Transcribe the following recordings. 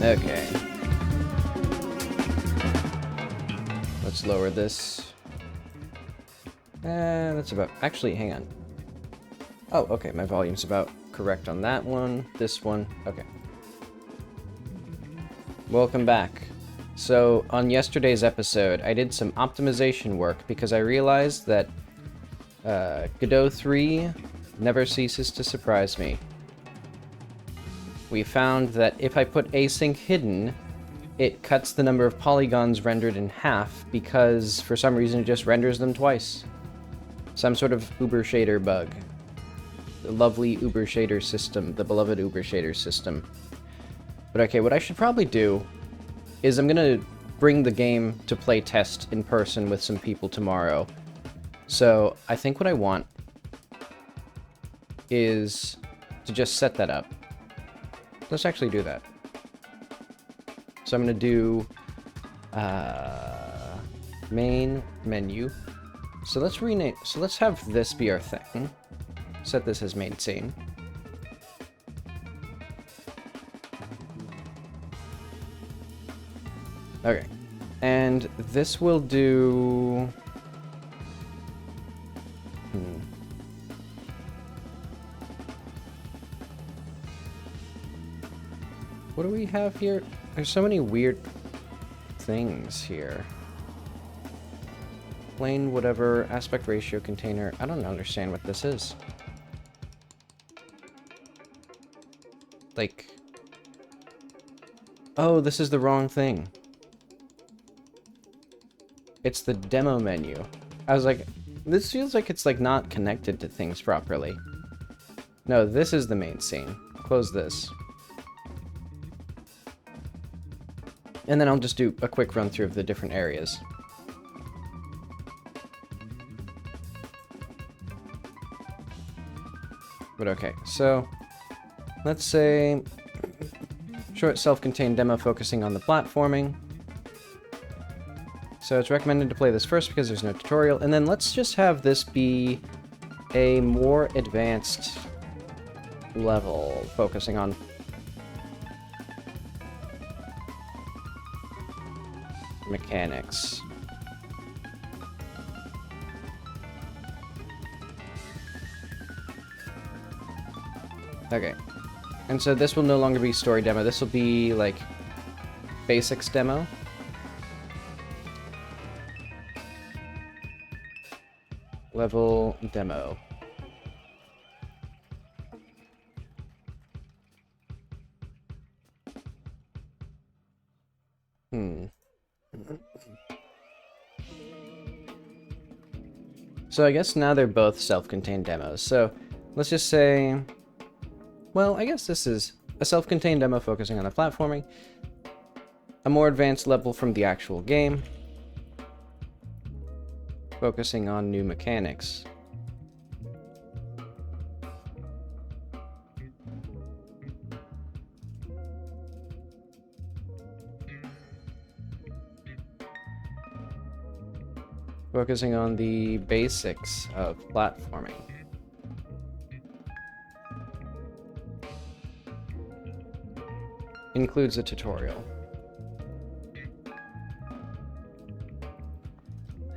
Okay. Let's lower this. That's about... Actually, hang on. Oh, okay, my volume's about correct on that one. This one. Okay. Welcome back. So, on yesterday's episode, I did some optimization work because I realized that Godot 3 never ceases to surprise me. We found that if I put async hidden, it cuts the number of polygons rendered in half because for some reason it just renders them twice. Some sort of Uber shader bug. The lovely Uber shader system, the beloved Uber shader system. But okay, what I should probably do is I'm gonna bring the game to play test in person with some people tomorrow. So I think what I want is to just set that up. Let's actually do that. So I'm gonna do main menu. So let's rename. So let's have this be our thing. Set this as main scene. Okay, and this will do. What do we have here? There's so many weird things here. Plain whatever, aspect ratio container. I don't understand what this is. Like... Oh, this is the wrong thing. It's the demo menu. I was like, this feels like it's like not connected to things properly. No, this is the main scene. Close this. And then I'll just do a quick run through of the different areas. But okay, so let's say short self-contained demo focusing on the platforming. So it's recommended to play this first because there's no tutorial, and then let's just have this be a more advanced level focusing on mechanics. Okay. And so this will no longer be story demo. This will be like basics demo. Level demo. So I guess now they're both self-contained demos. So let's just say, well, I guess this is a self-contained demo focusing on the platforming, a more advanced level from the actual game, focusing on new mechanics. Focusing on the basics of platforming. Includes a tutorial.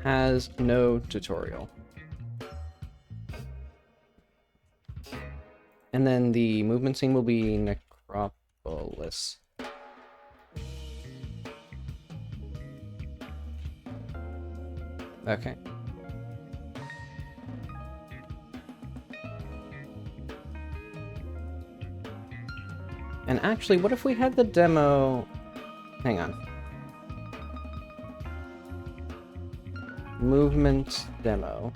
Has no tutorial. And then the movement scene will be Necropolis. Okay. And actually, what if we had the demo... Hang on. Movement demo.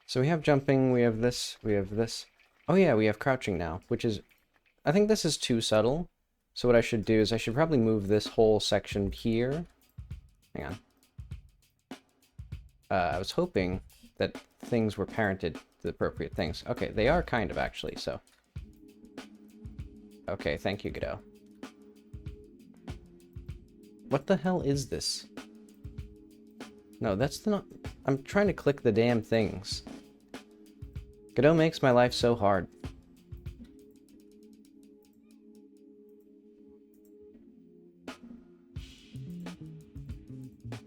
So we have jumping, we have this, we have this. Oh yeah, we have crouching now, which is... I think this is too subtle. So what I should do is I should probably move this whole section here. Hang on. I was hoping that things were parented to the appropriate things. Okay, they are kind of actually, so... Okay, thank you, Godot. What the hell is this? No, that's not... I'm trying to click the damn things. Godot makes my life so hard.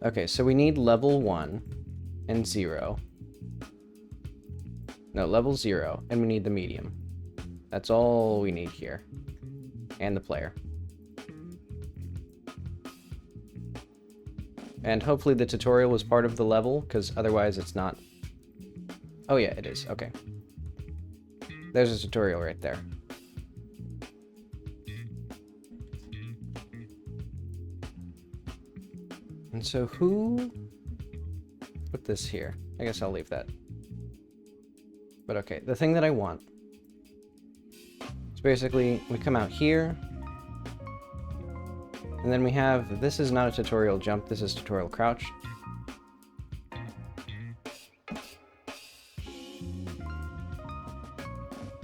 Okay, so we need level 1 and 0. No, level 0, and we need the medium. That's all we need here. And the player. And hopefully the tutorial was part of the level, because otherwise it's not... Oh yeah, it is. Okay. There's a tutorial right there. And so who... Put this here. I guess I'll leave that. But okay, the thing that I want is basically we come out here, and then we have, this is not a tutorial jump, this is tutorial crouch.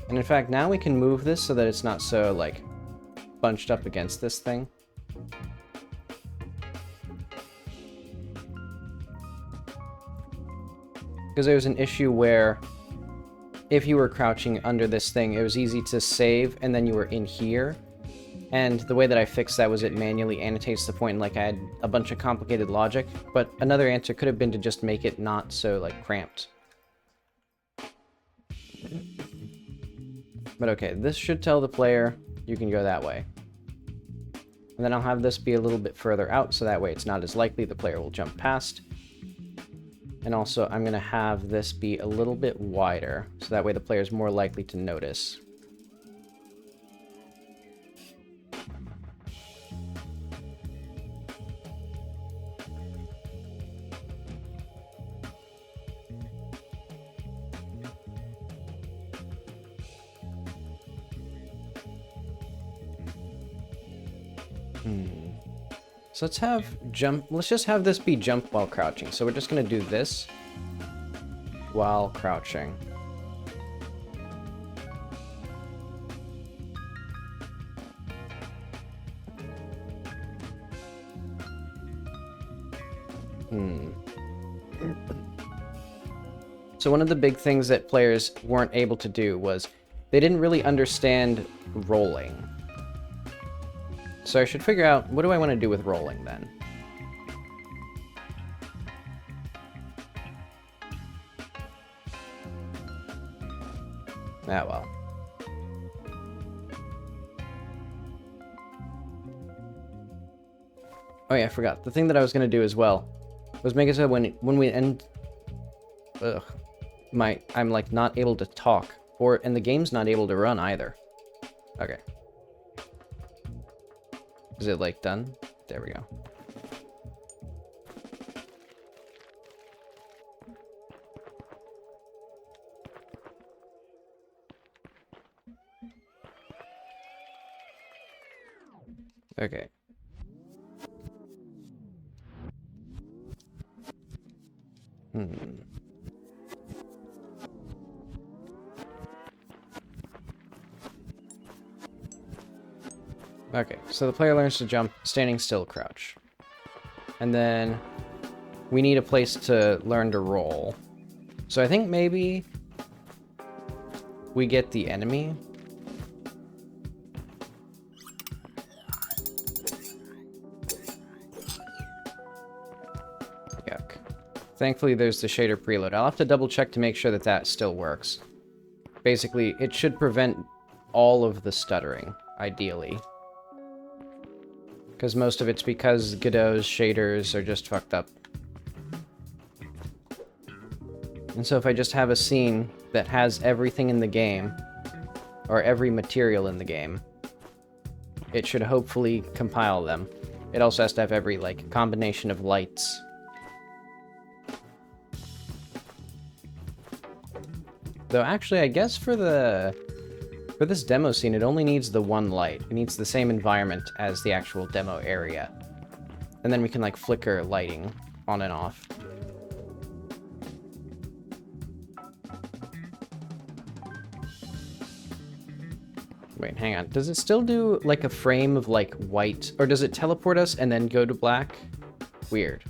And in fact, now we can move this so that it's not so, like, bunched up against this thing. Because there was an issue where if you were crouching under this thing, it was easy to save, and then you were in here. And the way that I fixed that was it manually annotates the point, and like I had a bunch of complicated logic. But another answer could have been to just make it not so, like, cramped. But okay, this should tell the player you can go that way. And then I'll have this be a little bit further out, so that way it's not as likely the player will jump past. And also, I'm going to have this be a little bit wider, so that way the player is more likely to notice. So let's have jump, let's just have this be jump while crouching. So we're just gonna do this while crouching. So one of the big things that players weren't able to do was they didn't really understand rolling. So I should figure out, what do I want to do with rolling then? Ah, well. Oh yeah, I forgot. The thing that I was going to do as well was make it so when we end... Ugh. I'm, like, not able to talk. And the game's not able to run either. Okay. Is it, like, done? There we go. Okay. Okay, so the player learns to jump, standing still, crouch. And then we need a place to learn to roll. So I think maybe we get the enemy. Yuck. Thankfully, there's the shader preload. I'll have to double check to make sure that that still works. Basically, it should prevent all of the stuttering, ideally. Because most of it's because Godot's shaders are just fucked up. And so if I just have a scene that has everything in the game, or every material in the game, it should hopefully compile them. It also has to have every, like, combination of lights. Though actually, I guess for this demo scene, it only needs the one light. It needs the same environment as the actual demo area. And then we can, like, flicker lighting on and off. Wait, hang on. Does it still do, like, a frame of, like, white? Or does it teleport us and then go to black? Weird.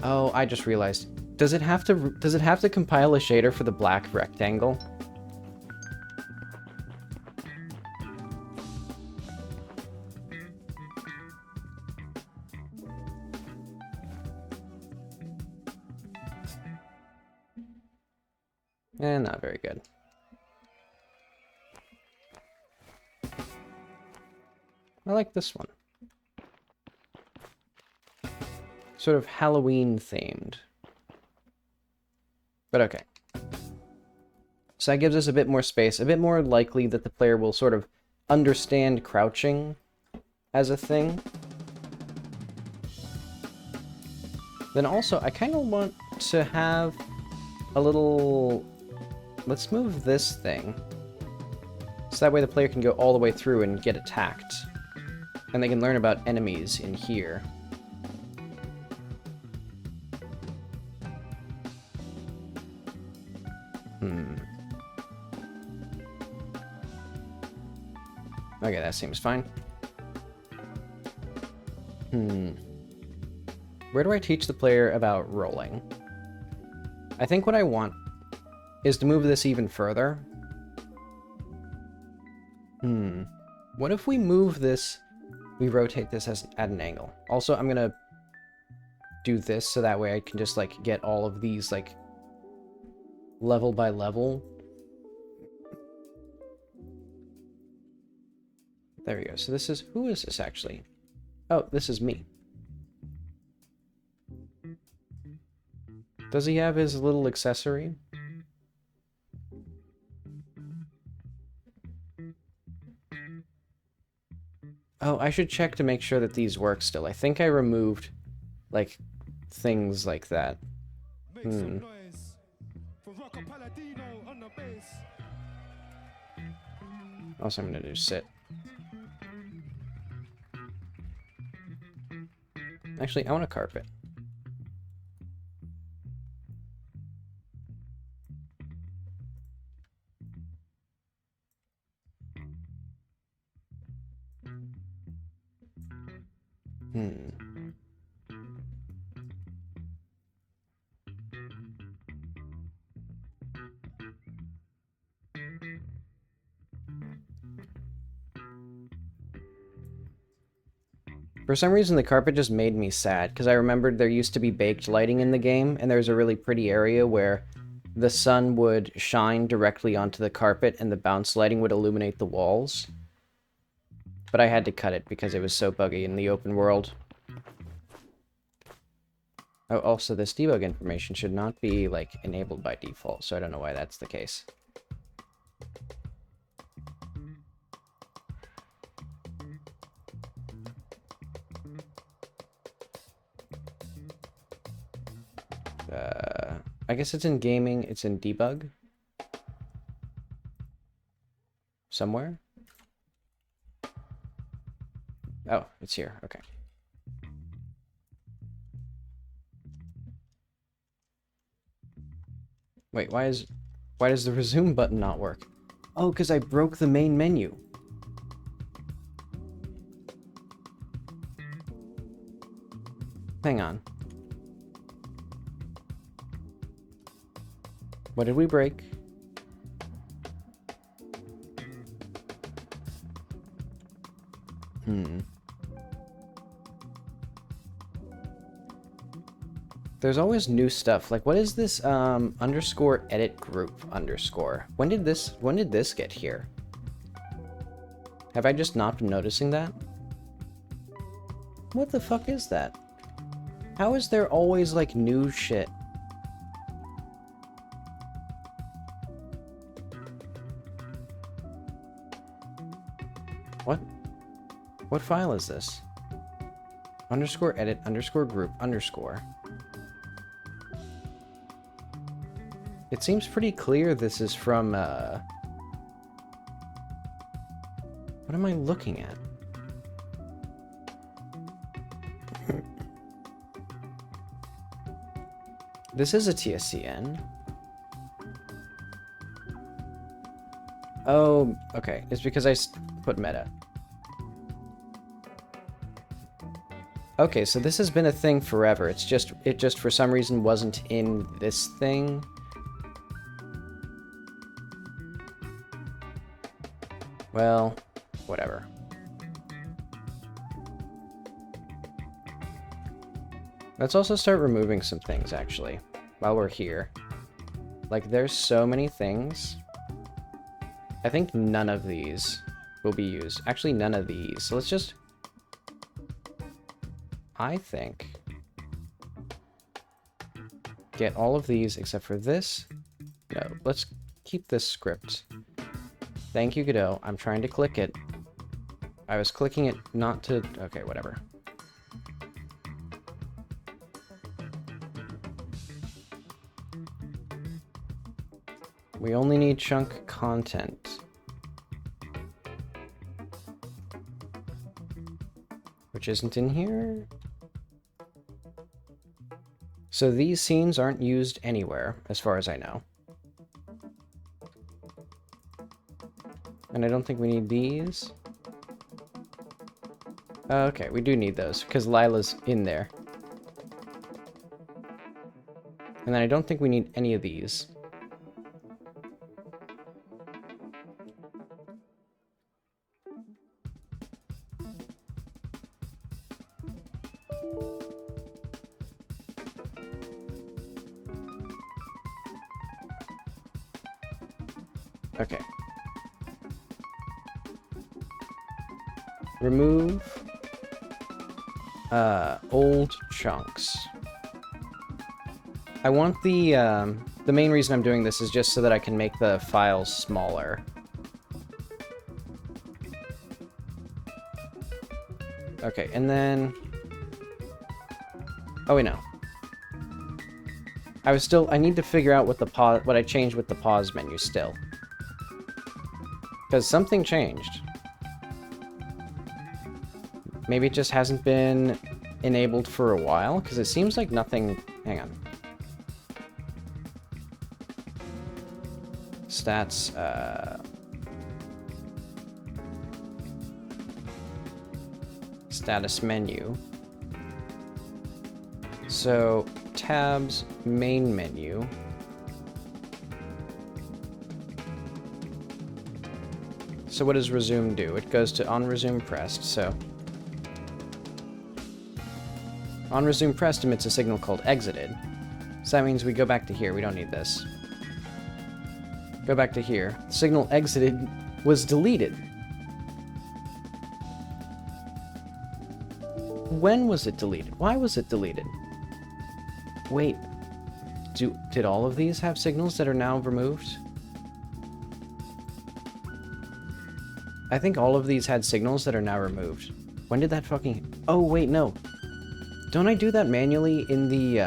Oh, I just realized. Does it have to compile a shader for the black rectangle? Not very good. I like this one. Sort of Halloween themed. But okay. So that gives us a bit more space, a bit more likely that the player will sort of understand crouching as a thing. Then also, I kind of want to have a little... Let's move this thing. So that way the player can go all the way through and get attacked. And they can learn about enemies in here. Okay, that seems fine. Where do I teach the player about rolling? I think what I want is to move this even further. What if we move this, we rotate this at an angle? Also, I'm gonna do this so that way I can just, like, get all of these, like, level by level. There we go. So this is... Who is this, actually? Oh, this is me. Does he have his little accessory? Oh, I should check to make sure that these work still. I think I removed, like, things like that. Also, I'm gonna do sit. Actually, I want a carpet. For some reason, the carpet just made me sad, because I remembered there used to be baked lighting in the game, and there's a really pretty area where the sun would shine directly onto the carpet and the bounce lighting would illuminate the walls. But I had to cut it because it was so buggy in the open world. Oh, also, this debug information should not be, like, enabled by default, so I don't know why that's the case. I guess it's in gaming, it's in debug. Somewhere? Oh, it's here, okay. Wait, why does the resume button not work? Oh, because I broke the main menu. Hang on. What did we break? There's always new stuff. Like, what is this underscore edit group underscore? When did this get here? Have I just not been noticing that? What the fuck is that? How is there always, like, new shit? What? What file is this? Underscore edit underscore group underscore. It seems pretty clear this is from, what am I looking at? This is a TSCN. Oh, okay. It's because I put meta. Okay, so this has been a thing forever. It just for some reason wasn't in this thing. Well, whatever. Let's also start removing some things, actually, while we're here. Like, there's so many things. I think none of these will be used. Actually, none of these. So let's just... I think... get all of these except for this. No, let's keep this script. Thank you, Godot. I'm trying to click it. I was clicking it not to... Okay, whatever. We only need chunk content. Which isn't in here. So these scenes aren't used anywhere, as far as I know. And I don't think we need these. Okay, we do need those, because Lila's in there. And then I don't think we need any of these. Okay. Remove old chunks. I want the main reason I'm doing this is just so that I can make the files smaller. Okay, and then... Oh, wait, no. I need to figure out what I changed with the pause menu still. Because something changed. Maybe it just hasn't been enabled for a while, because it seems like nothing... Hang on. Stats, status menu. So, tabs, main menu. So what does resume do? It goes to on resume pressed, so... On resume pressed emits a signal called exited. So that means we go back to here, we don't need this. Go back to here. The signal exited was deleted. When was it deleted? Why was it deleted? Wait. Did all of these have signals that are now removed? I think all of these had signals that are now removed. When did that fucking... Oh, wait, no. Don't I do that manually in the,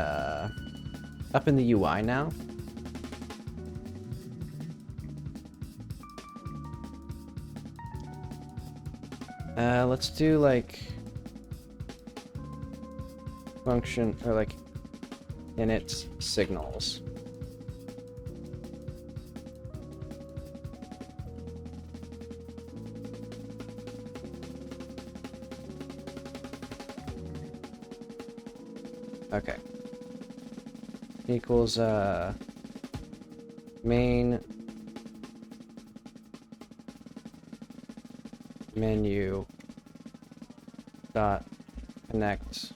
up in the UI now? Let's do, like... function, or, like, init signals. Okay. Equals, main menu dot connect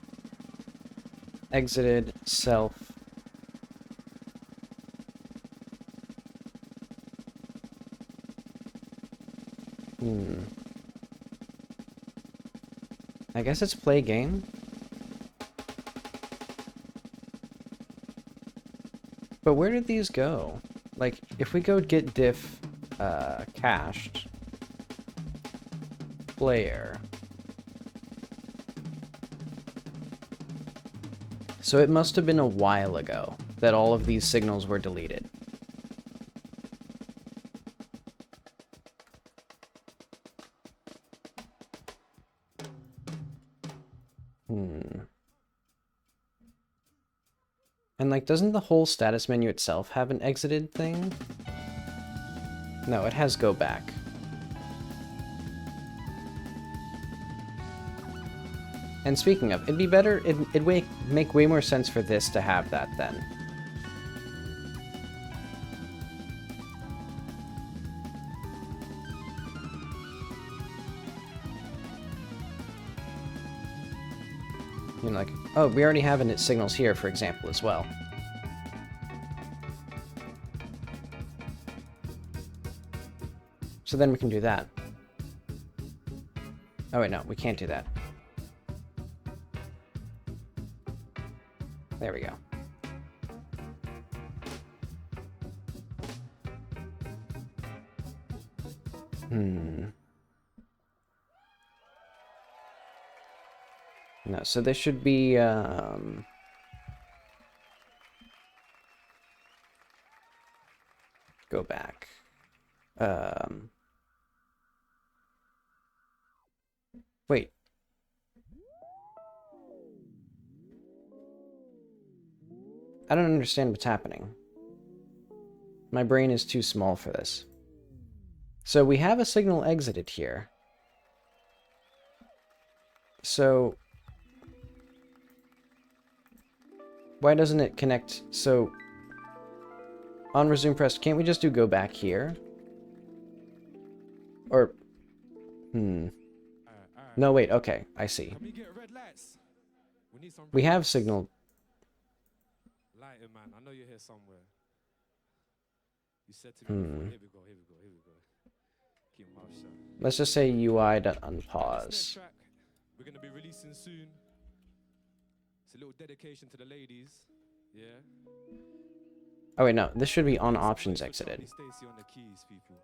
exited self I guess it's play game. But where did these go? Like, if we go get diff cached player. So it must have been a while ago that all of these signals were deleted. And, like, doesn't the whole status menu itself have an exited thing? No, it has go back. And speaking of, it'd be better, it'd make way more sense for this to have that then. You know, like, oh, we already have init signals here, for example, as well. So then we can do that. Oh wait, no, we can't do that. There we go. No, so this should be, go back. Wait. I don't understand what's happening. My brain is too small for this. So we have a signal exited here. So why doesn't it connect? So on resume pressed, can't we just do go back here? Or no, wait, okay, I see. We have signal. Lighter, man, I know you're here somewhere. You said to me before, here we go. Keep your mouth shut. Let's just say UI.unpause. We're gonna be releasing soon. It's a little dedication to the ladies. Yeah. Oh wait, no, this should be on options exited. Stacy on the keys, people.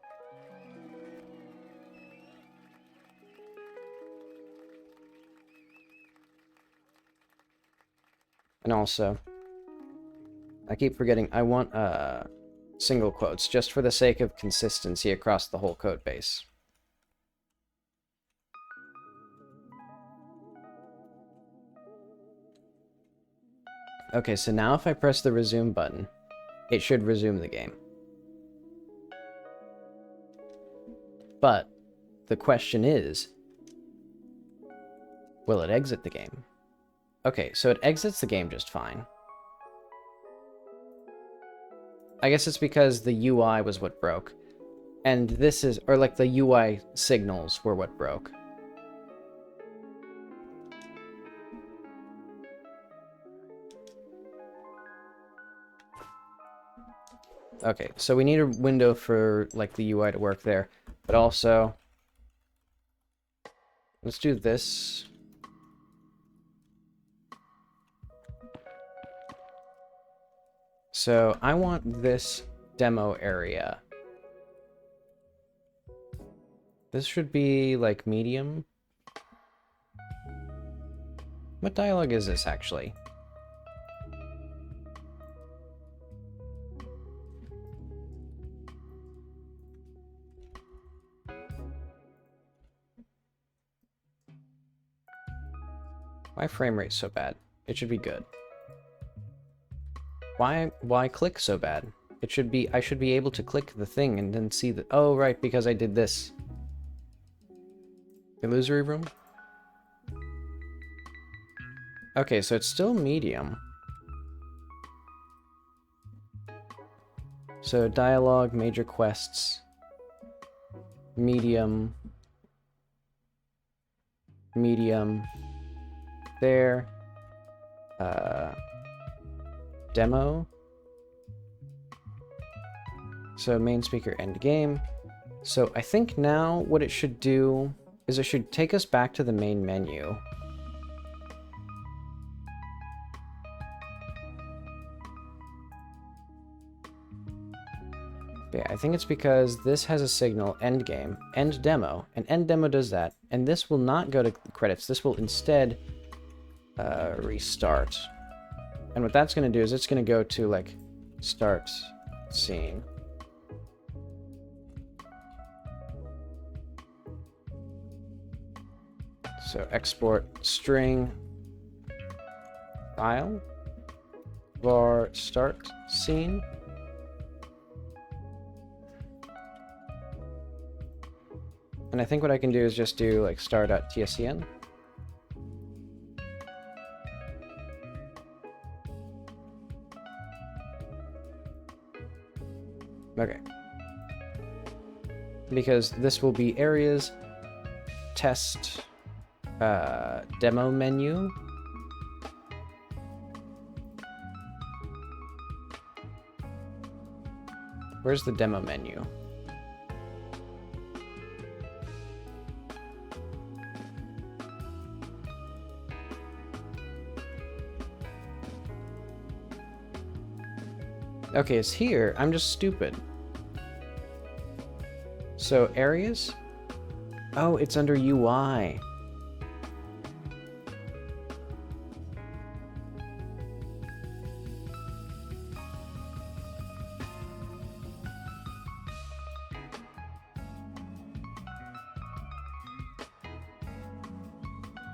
And also, I keep forgetting, I want single quotes, just for the sake of consistency across the whole code base. Okay, so now if I press the resume button, it should resume the game. But the question is, will it exit the game? Okay, so it exits the game just fine. I guess it's because the UI was what broke. And this is, or like the UI signals were what broke. Okay, so we need a window for, like, the UI to work there. But also, let's do this. So I want this demo area. This should be, like, medium. What dialogue is this, actually? Why frame rate so bad? It should be good. Why click so bad? It should be, I should be able to click the thing and then see the, oh, right, because I did this. Illusory room? Okay, so it's still medium. So dialogue, major quests, medium, medium, there, demo. So main speaker, end game. So I think now what it should do is it should take us back to the main menu. Yeah, I think it's because this has a signal, end game, end demo, and end demo does that. And this will not go to credits. This will instead restart. And what that's going to do is it's going to go to, like, start scene. So export string file var start scene. And I think what I can do is just do, like, star.tscn. Okay. Because this will be areas, test, demo menu. Where's the demo menu? Okay, it's here. I'm just stupid. So, areas? Oh, it's under UI.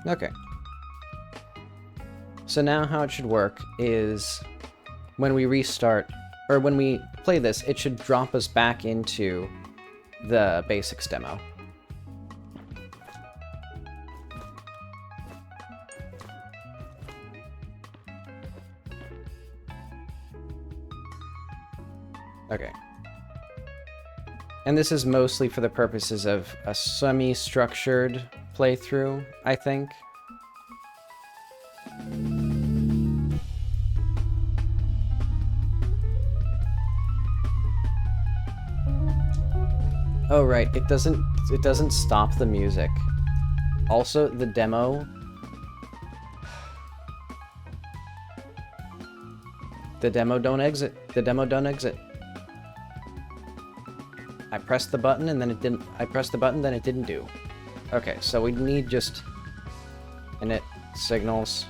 Okay. So now how it should work is when we restart, or when we play this, it should drop us back into the basics demo. Okay. And this is mostly for the purposes of a semi-structured playthrough, I think. Oh right, it doesn't stop the music. Also, the demo don't exit. The demo don't exit. I pressed the button and then it didn't. I pressed the button, then it didn't do. Okay, so we need just init signals.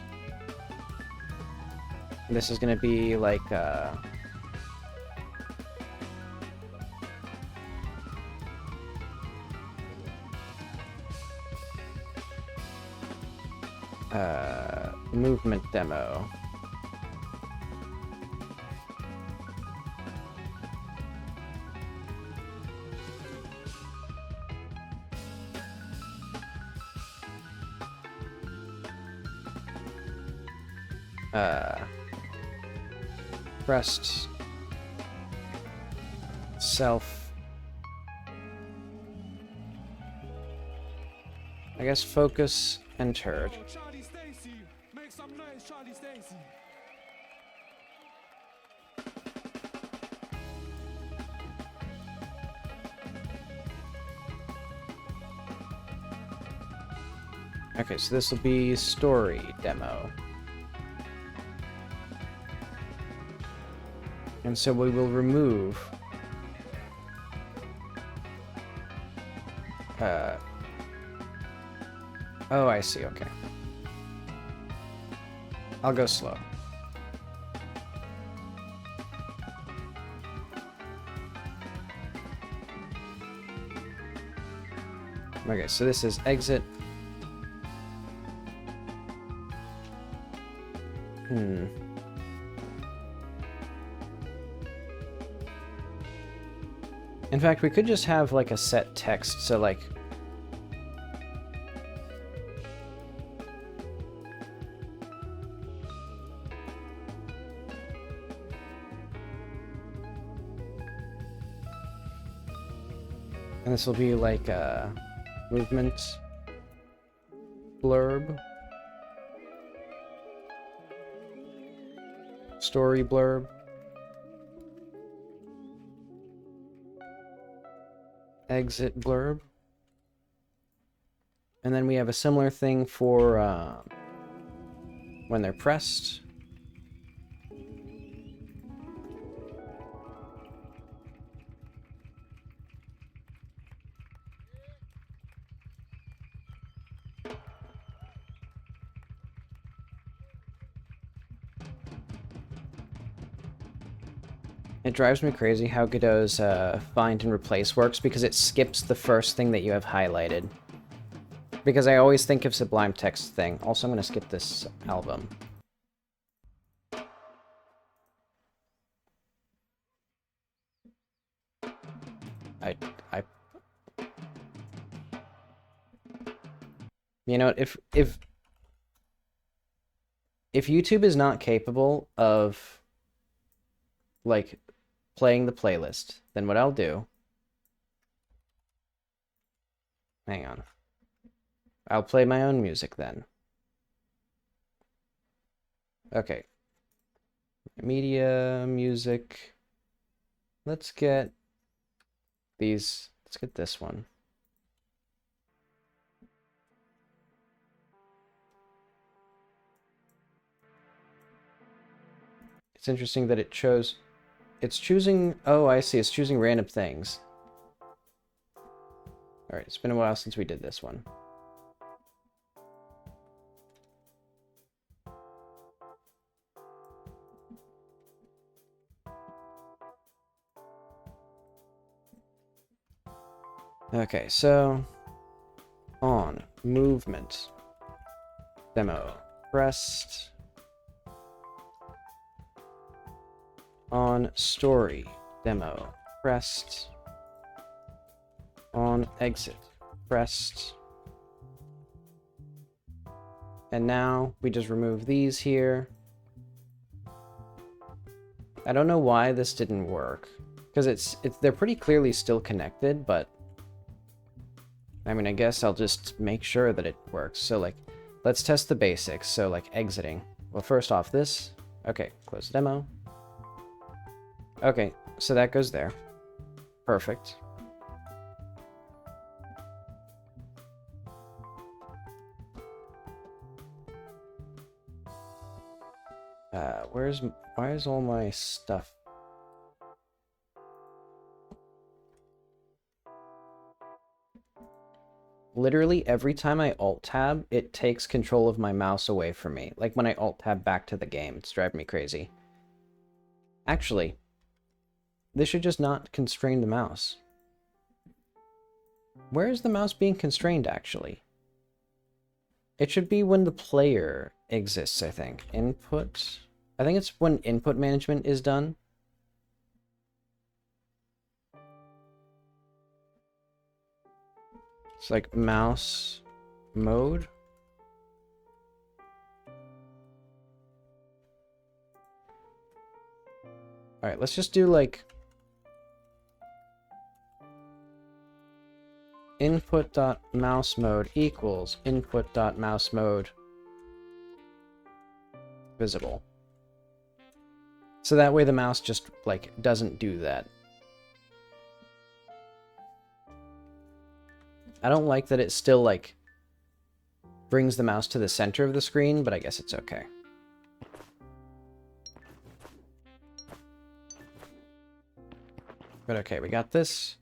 This is gonna be like movement demo. Pressed self. I guess focus entered. Okay, so this will be story demo. And so we will remove oh, I see, okay. I'll go slow. Okay, so this is exit. In fact, we could just have like a set text, so like and this will be like a movement blurb, story blurb, exit blurb, and then we have a similar thing for when they're pressed. It drives me crazy how Godot's find and replace works, because it skips the first thing that you have highlighted. Because I always think of Sublime Text thing. Also, I'm going to skip this album. You know, if YouTube is not capable of like playing the playlist, then what I'll do, hang on, I'll play my own music then. Okay, media, music, let's get these, let's get this one. It's interesting that it chose, it's choosing, oh, I see, it's choosing random things. Alright, it's been a while since we did this one. Okay, so on movement demo pressed, on story demo pressed, on exit pressed, and now we just remove these here. I don't know why this didn't work, because they're pretty clearly still connected, but I mean, I guess I'll just make sure that it works. So like, let's test the basics. So like exiting. Well, first off this. Okay, close the demo. Okay, so that goes there. Perfect. Why is all my stuff? Literally every time I alt-tab, it takes control of my mouse away from me. Like when I alt-tab back to the game, it's driving me crazy. Actually, this should just not constrain the mouse. Where is the mouse being constrained, actually? It should be when the player exists, I think. Input. I think it's when input management is done. It's like mouse mode. Alright, let's just do like input.mouse mode equals input.mouse mode visible. So that way the mouse just like doesn't do that. I don't like that it's still like brings the mouse to the center of the screen, but I guess it's okay. But okay, we got this.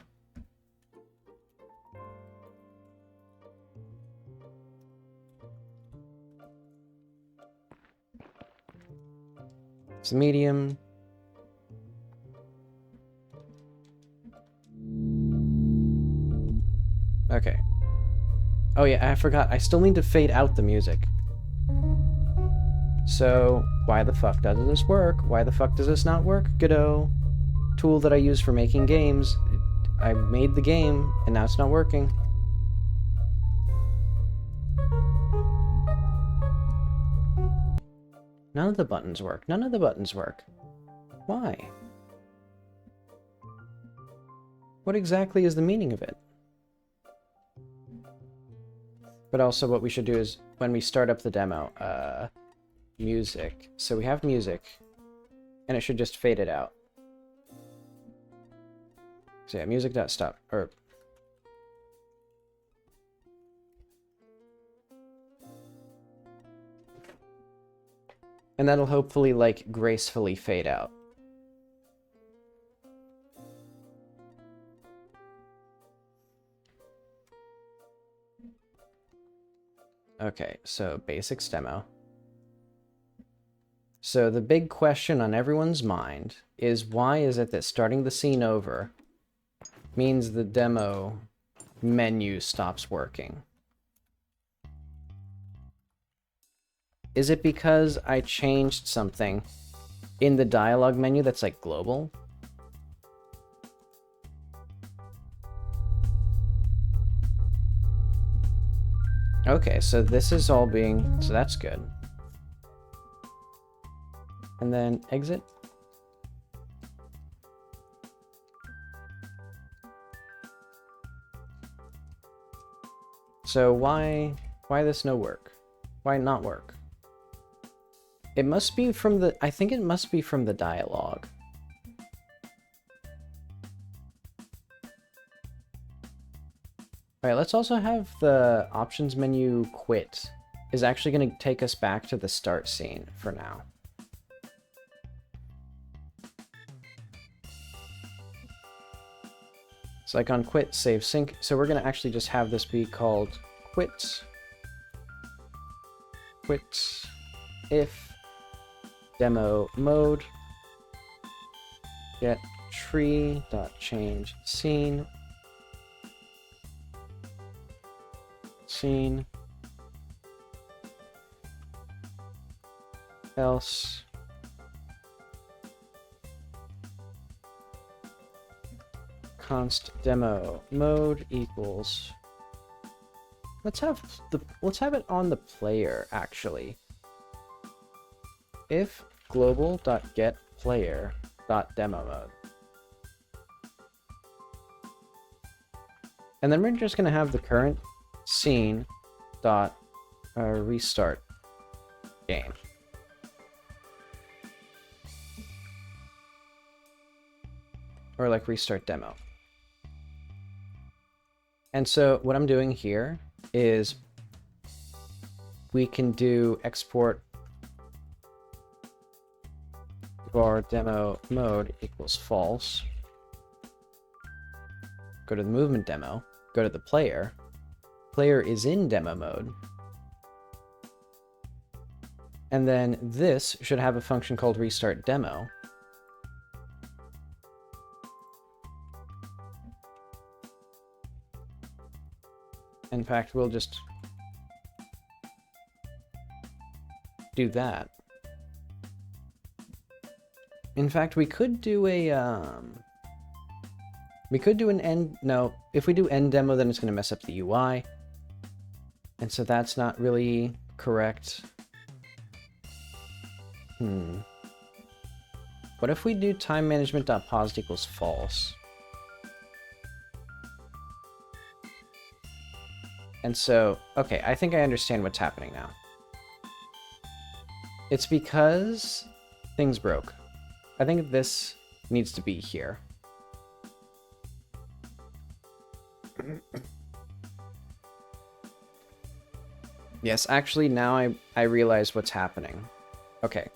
It's medium. Okay. Oh yeah, I forgot. I still need to fade out the music. So, why the fuck does this work? Why the fuck does this not work? Godot. Tool that I use for making games. I made the game, and now it's not working. None of the buttons work. None of the buttons work. Why? What exactly is the meaning of it? But also what we should do is, when we start up the demo, music. So we have music, and it should just fade it out. So yeah, music.stop, or... And that'll hopefully, like, gracefully fade out. Okay, so basics demo. So the big question on everyone's mind is, why is it that starting the scene over means the demo menu stops working? Is it because I changed something in the dialogue menu that's like global? Okay, so this is all being... So that's good. And then exit. So why this no work? Why not work? It must be from the... I think it must be from the dialogue. Alright, let's also have the options menu quit. Is actually going to take us back to the start scene for now. So like on quit, save, sync. So we're going to actually just have this be called quit if demo mode get tree.change scene else const demo mode equals... Let's have it on the player actually. If global.getPlayer.demo mode. And then we're just going to have the current scene dot restart game. Or like restart demo. And so what I'm doing here is we can do export var demo mode equals false. Go to the movement demo, go to the player. Player is in demo mode. And then this should have a function called restart demo. In fact, we'll just do that. In fact, we could do a, we could do an end, no, if we do end demo, then it's going to mess up the UI. And so that's not really correct. What if we do time management.paused equals false? And so, okay, I think I understand what's happening now. It's because things broke. I think this needs to be here. Yes, actually, now I realize what's happening. Okay.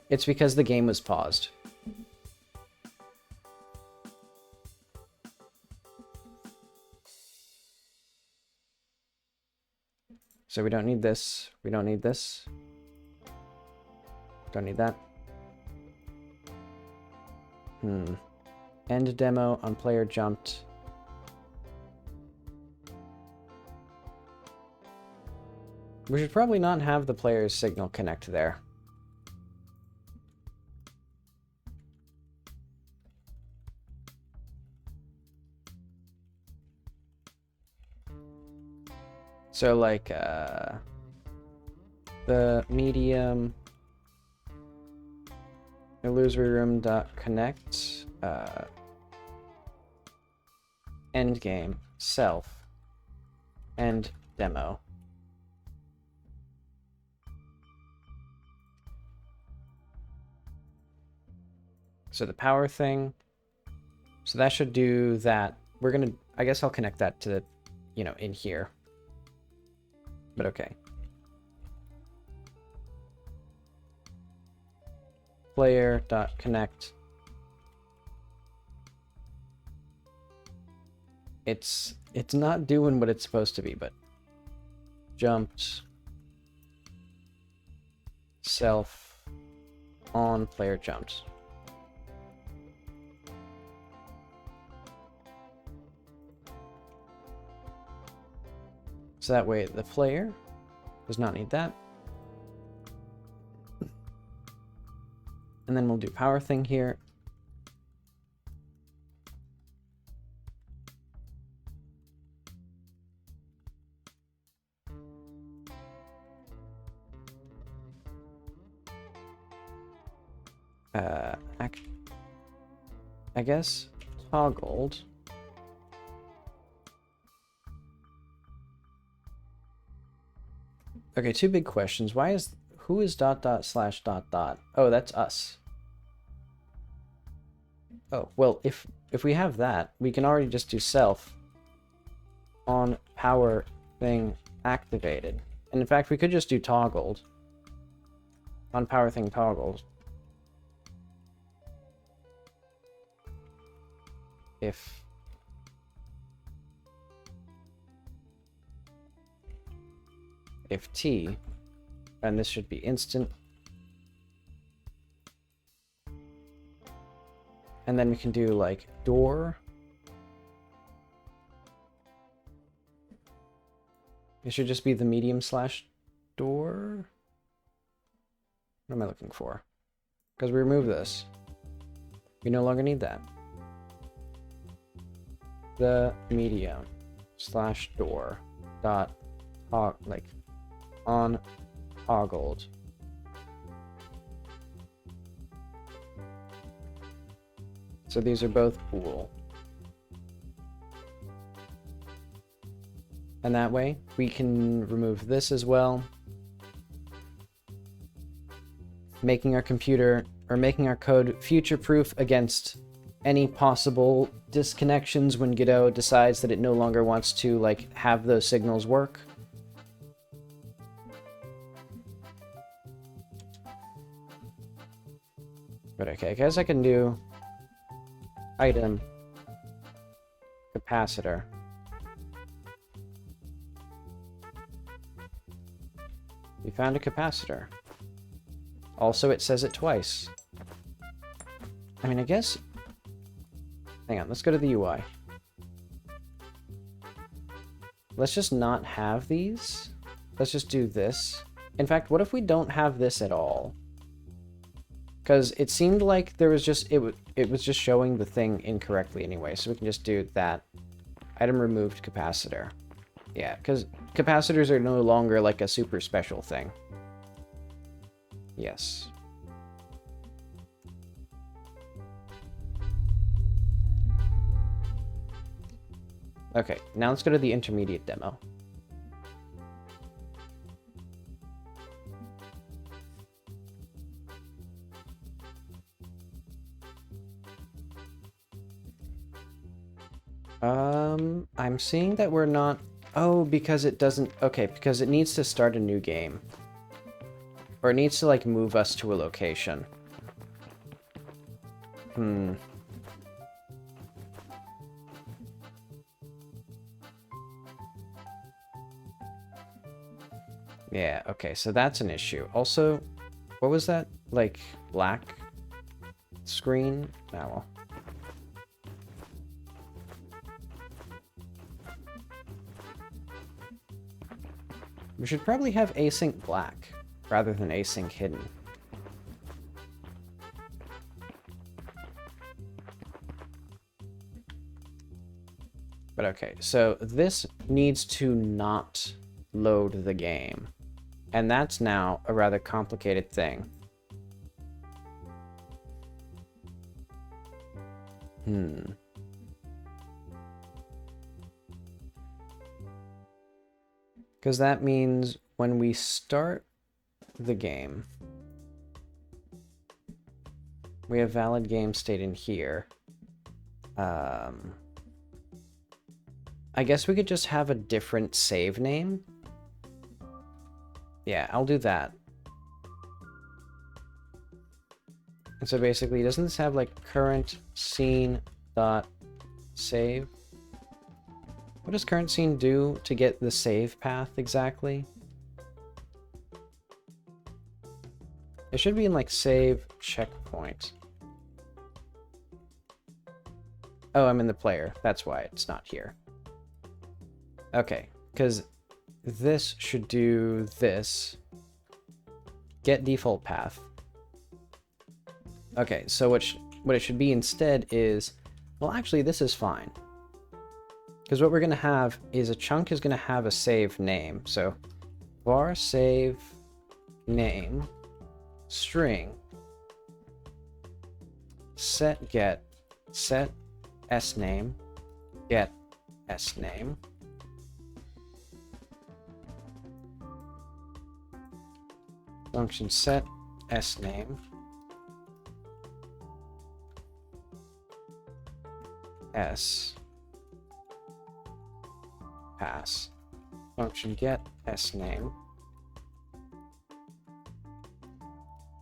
It's because the game was paused. So we don't need this. We don't need this. Don't need that. End demo on player jumped. We should probably not have the player's signal connect there. So like the medium illusory room connect end game self end demo. So the power thing, so that should do that. We're gonna, I guess I'll connect that to the, you know, in here. But okay. Player.connect. It's not doing what it's supposed to be, but jumped self on player jumped. So that way the player does not need that. And then we'll do power thing here. I guess toggled. Okay, two big questions. Who is ... Oh, that's us. Oh, well, if we have that, we can already just do self on power thing activated. And in fact, we could just do toggled on power thing toggled. If T, and this should be instant. And then we can do like door. It should just be the medium slash door. What am I looking for? Because we remove this. We no longer need that. The medium slash door dot like on toggled. So these are both bool. And that way we can remove this as well, making our computer or making our code future-proof against any possible disconnections when Godot decides that it no longer wants to like have those signals work. But okay, I guess I can do item capacitor. We found a capacitor. Also, it says it twice. I mean, I guess... Hang on, let's go to the UI. Let's just not have these. Let's just do this. In fact, what if we don't have this at all? Because it seemed like there was just... It was just showing the thing incorrectly anyway, so we can just do that. Item removed capacitor. Yeah, because capacitors are no longer like a super special thing. Yes. Okay, now let's go to the intermediate demo. I'm seeing that we're not Oh, because it doesn't... Okay, because it needs to start a new game. Or it needs to, like, move us to a location. Hmm. Yeah, okay, so that's an issue. Also, what was that? Like, black screen? Ah, well. We should probably have async black rather than async hidden. But okay, so this needs to not load the game. And that's now a rather complicated thing. Because that means when we start the game, we have valid game state in here. I guess we could just have a different save name. Yeah, I'll do that. And so basically, doesn't this have like current scene dot save? What does current scene do to get the save path exactly? It should be in like save checkpoint. Oh, I'm in the player. That's why it's not here. Okay, because this should do this. Get default path. Okay, so what it should be instead is, well, actually, this is fine. Because what we're going to have is a chunk is going to have a save name. So var save name string set get set s name get s name function set s name s pass function get s name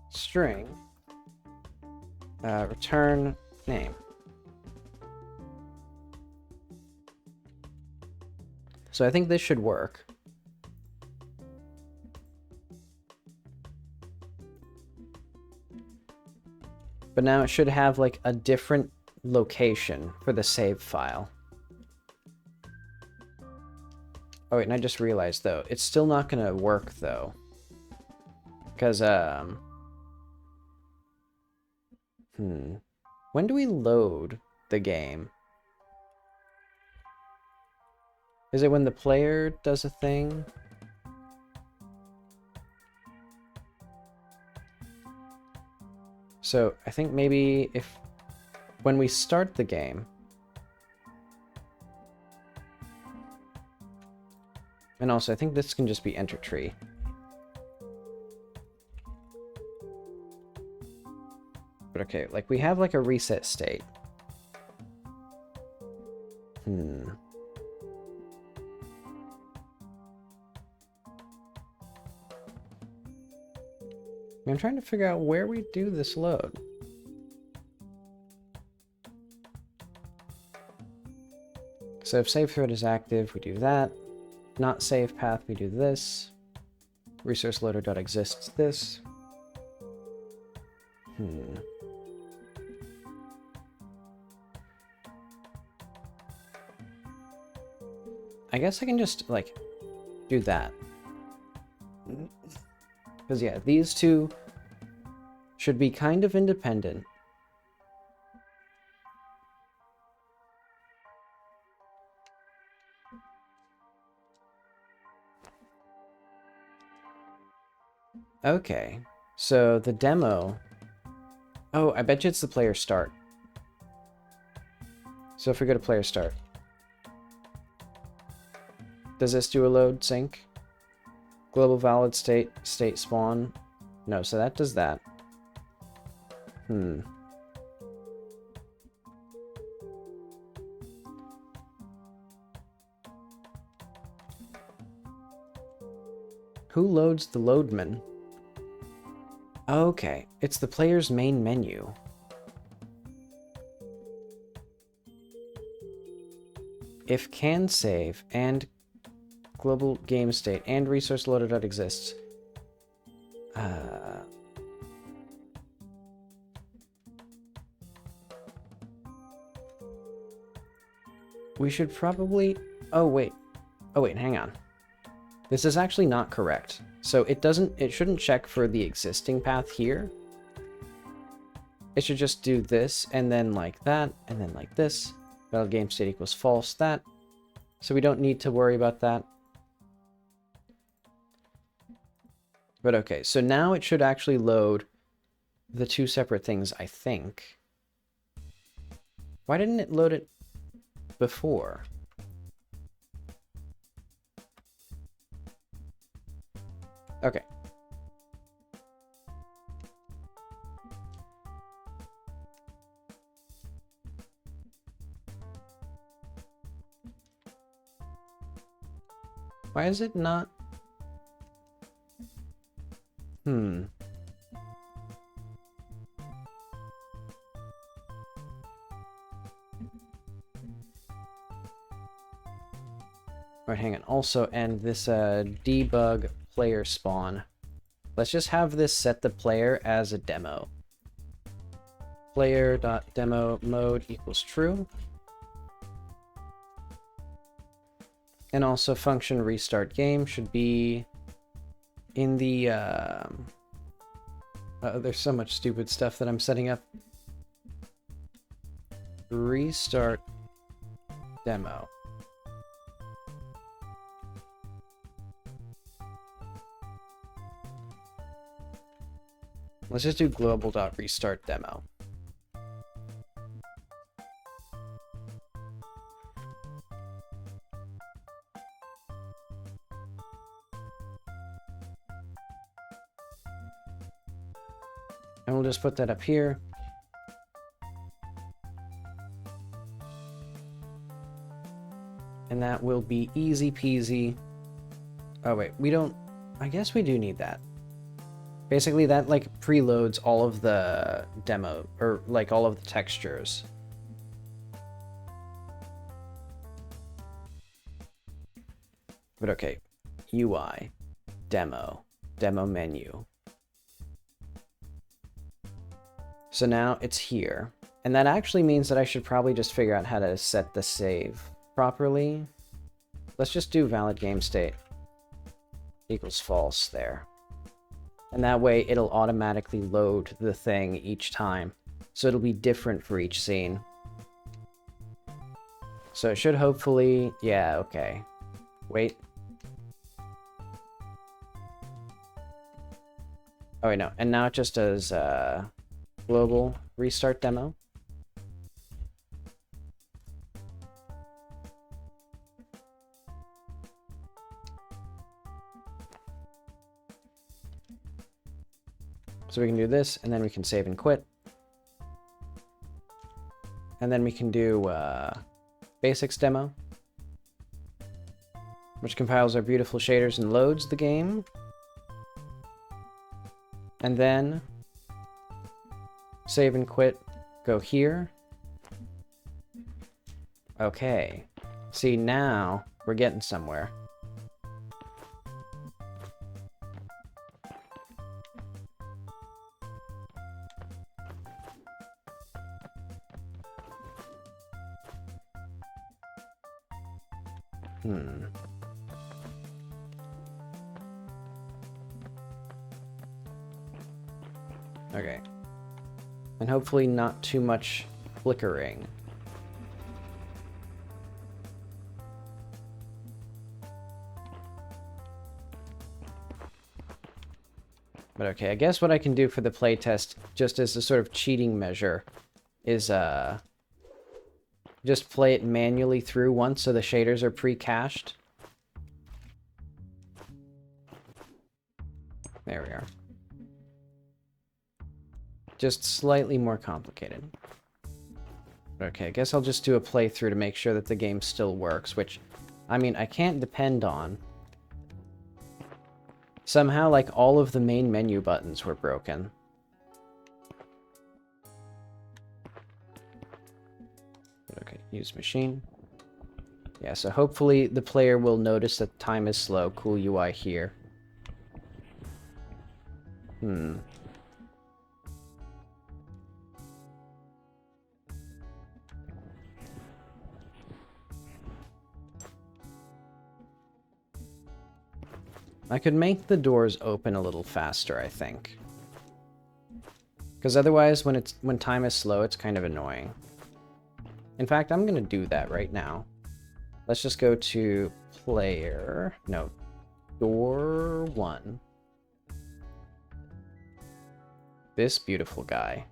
string return name. So I think this should work. But now it should have like a different location for the save file. Oh wait, and I just realized though, it's still not gonna work though. Because when do we load the game? Is it when the player does a thing? So I think maybe when we start the game, and also I think this can just be enter tree. But okay, like we have like a reset state. I'm trying to figure out where we do this load. So if save thread is active, we do that. Not save path, we do this. Resource loader.exists this. I guess I can just like do that. Because yeah, these two should be kind of independent. Okay, so the demo... Oh, I bet you it's the player start. So if we go to player start, does this do a load sync? Global valid state, state spawn? No, so that does that. Who loads the loadman? Okay, it's the player's main menu. If can save and global game state and resource loader exists. We should probably... Oh, wait. Oh, wait, hang on. This is actually not correct. So it shouldn't check for the existing path here. It should just do this, and then like that, and then like this. Valid game state equals false, that. So we don't need to worry about that. But okay, so now it should actually load the two separate things, I think. Why didn't it load it before? Okay. Why is it not? Right, hang on. Also, and this debug player spawn. Let's just have this set the player as a demo. Player.demo mode equals true. And also function restart game should be in the there's so much stupid stuff that I'm setting up. Restart demo. Let's just do global.restart demo. And we'll just put that up here. And that will be easy peasy. Oh wait, we don't... I guess we do need that. Basically that like preloads all of the demo, or like all of the textures. But okay, UI, demo menu. So now it's here. And that actually means that I should probably just figure out how to set the save properly. Let's just do valid game state equals false there. And that way it'll automatically load the thing each time. So it'll be different for each scene. So it should hopefully... Yeah, okay. Wait. Oh wait, no. And now it just does global restart demo. So we can do this, and then we can save and quit. And then we can do basics demo, which compiles our beautiful shaders and loads the game. And then save and quit, go here. Okay. See, now we're getting somewhere. Okay. And hopefully not too much flickering. But okay, I guess what I can do for the playtest, just as a sort of cheating measure, is just play it manually through once so the shaders are pre-cached. There we are. Just slightly more complicated. Okay, I guess I'll just do a playthrough to make sure that the game still works, which, I mean, I can't depend on. Somehow, like, all of the main menu buttons were broken. Okay, use machine. Yeah, so hopefully the player will notice that time is slow. Cool UI here. I could make the doors open a little faster, I think. Because otherwise, when time is slow, it's kind of annoying. In fact, I'm going to do that right now. Let's just go to player. No, door 1. This beautiful guy.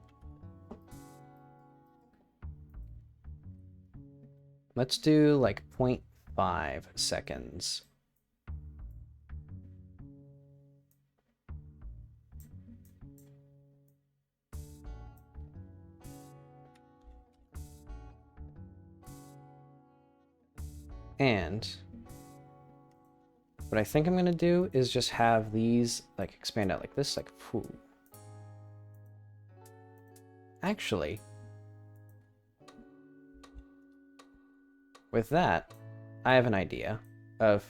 Let's do like 0.5 seconds. And what I think I'm going to do is just have these like expand out like this, like, whew. Actually, with that, I have an idea of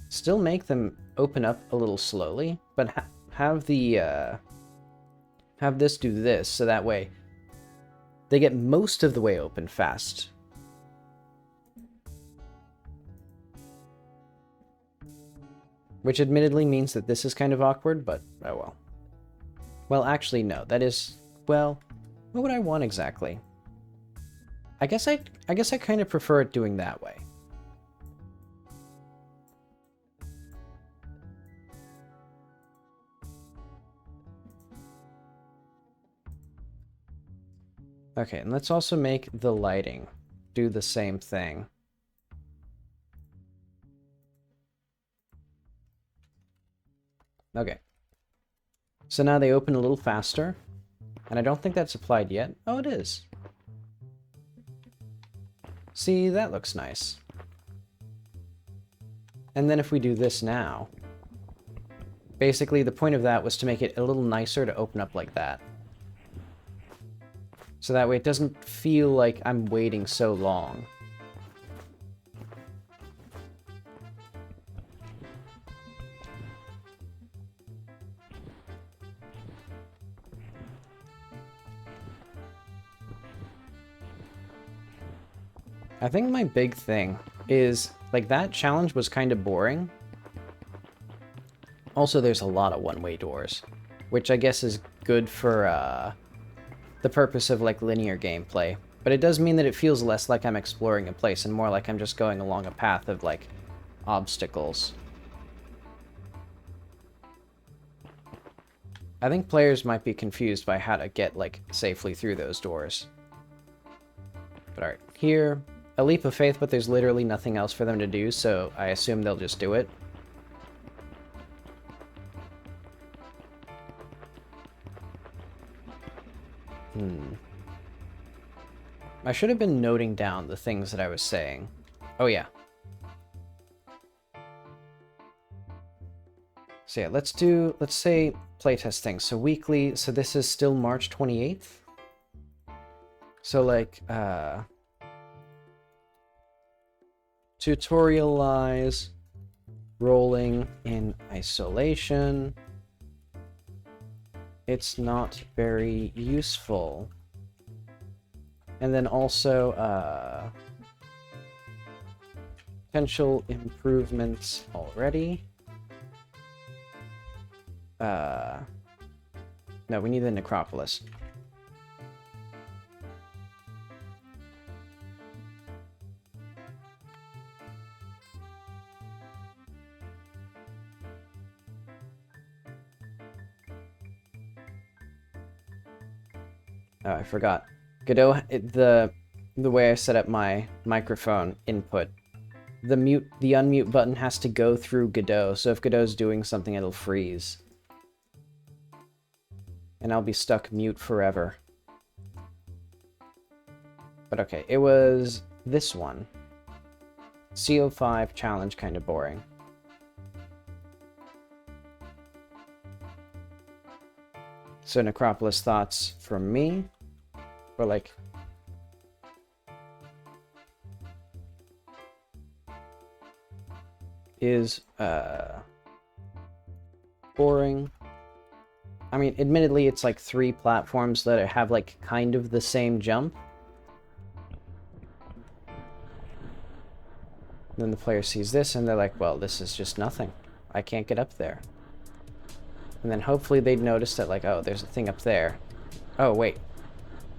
still make them open up a little slowly, but have the have this do this, so that way they get most of the way open fast. Which admittedly means that this is kind of awkward, but oh well. Well, actually, no. That is, well, what would I want exactly? I guess I kind of prefer it doing that way. Okay, and let's also make the lighting do the same thing. Okay. So now they open a little faster. And I don't think that's applied yet. Oh, it is. See, that looks nice. And then if we do this now, basically the point of that was to make it a little nicer to open up like that. So that way it doesn't feel like I'm waiting so long. I think my big thing is, like, that challenge was kind of boring. Also, there's a lot of one-way doors, which I guess is good for the purpose of, like, linear gameplay. But it does mean that it feels less like I'm exploring a place and more like I'm just going along a path of, like, obstacles. I think players might be confused by how to get, like, safely through those doors. But alright, here, a leap of faith, but there's literally nothing else for them to do, so I assume they'll just do it. I should have been noting down the things that I was saying. Oh yeah. So yeah, let's say playtest things. So weekly, so this is still March 28th. So like, tutorialize rolling in isolation. It's not very useful. And then also, potential improvements already. No, we need the necropolis. Oh, I forgot. Godot, the way I set up my microphone input, the unmute button has to go through Godot, so if Godot's doing something, it'll freeze. And I'll be stuck mute forever. But okay, it was this one. CO5 challenge, kind of boring. So Necropolis thoughts from me, or like, is boring. I mean, admittedly, it's like 3 platforms that have like kind of the same jump. Then the player sees this and they're like, well, this is just nothing. I can't get up there. And then hopefully they'd notice that, like, oh, there's a thing up there. Oh, wait.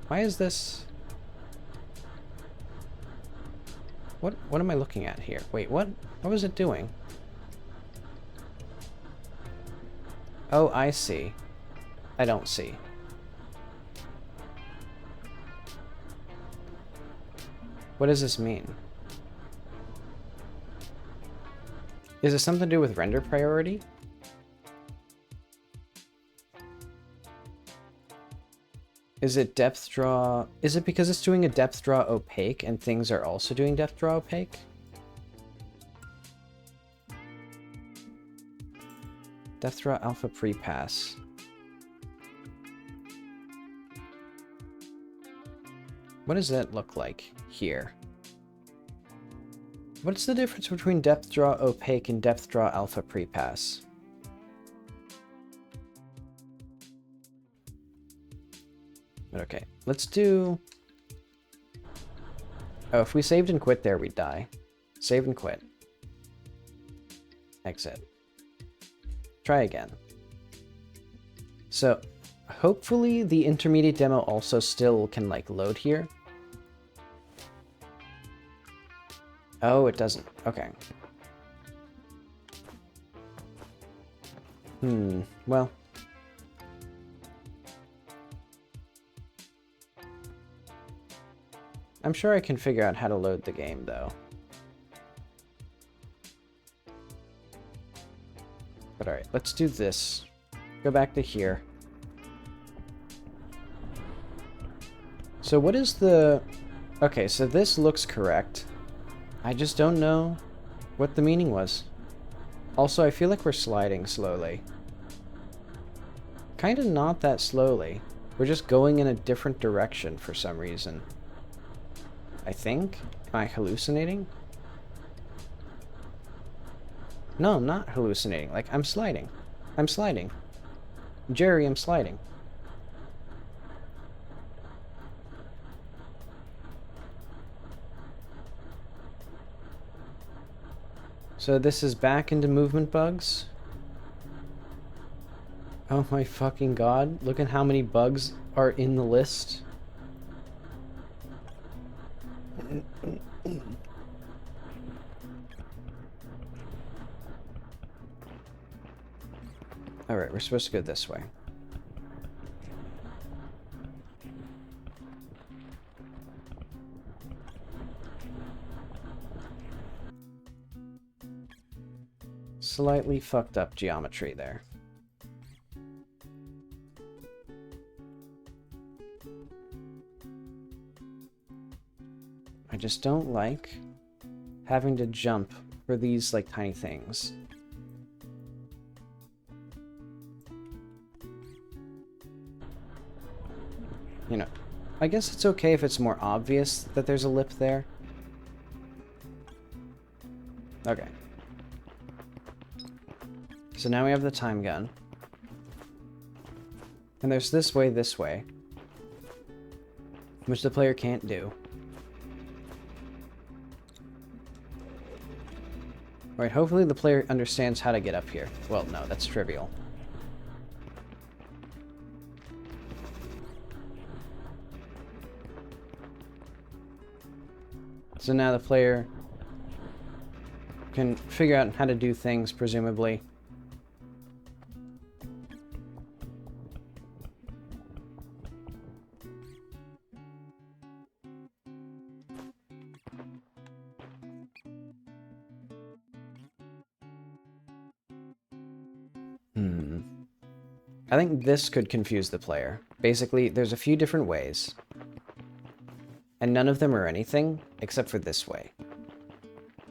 Why is this... What am I looking at here? Wait, what? What was it doing? Oh, I see. I don't see. What does this mean? Is it something to do with render priority? Is it depth draw? Is it because it's doing a depth draw opaque and things are also doing depth draw opaque? Depth draw alpha pre-pass. What does that look like here? What's the difference between depth draw opaque and depth draw alpha pre-pass? Okay, let's do... Oh, if we saved and quit there, we'd die. Save and quit. Exit. Try again. So, hopefully the intermediate demo also still can, like, load here. Oh, it doesn't. Okay. Well. I'm sure I can figure out how to load the game, though. But alright, let's do this. Go back to here. So what is the... Okay, so this looks correct. I just don't know what the meaning was. Also, I feel like we're sliding slowly. Kinda not that slowly. We're just going in a different direction for some reason. I think? Am I hallucinating? No, I'm not hallucinating. Like, I'm sliding. I'm sliding. Jerry, I'm sliding. So this is back into movement bugs. Oh my fucking god. Look at how many bugs are in the list. Alright, we're supposed to go this way. Slightly fucked up geometry there. I just don't like having to jump for these, like, tiny things. You know, I guess it's okay if it's more obvious that there's a lip there. Okay. So now we have the time gun. And there's this way, which the player can't do. Alright, hopefully the player understands how to get up here. Well, no, that's trivial. So now the player can figure out how to do things, presumably. I think this could confuse the player. Basically, there's a few different ways. And none of them are anything, except for this way.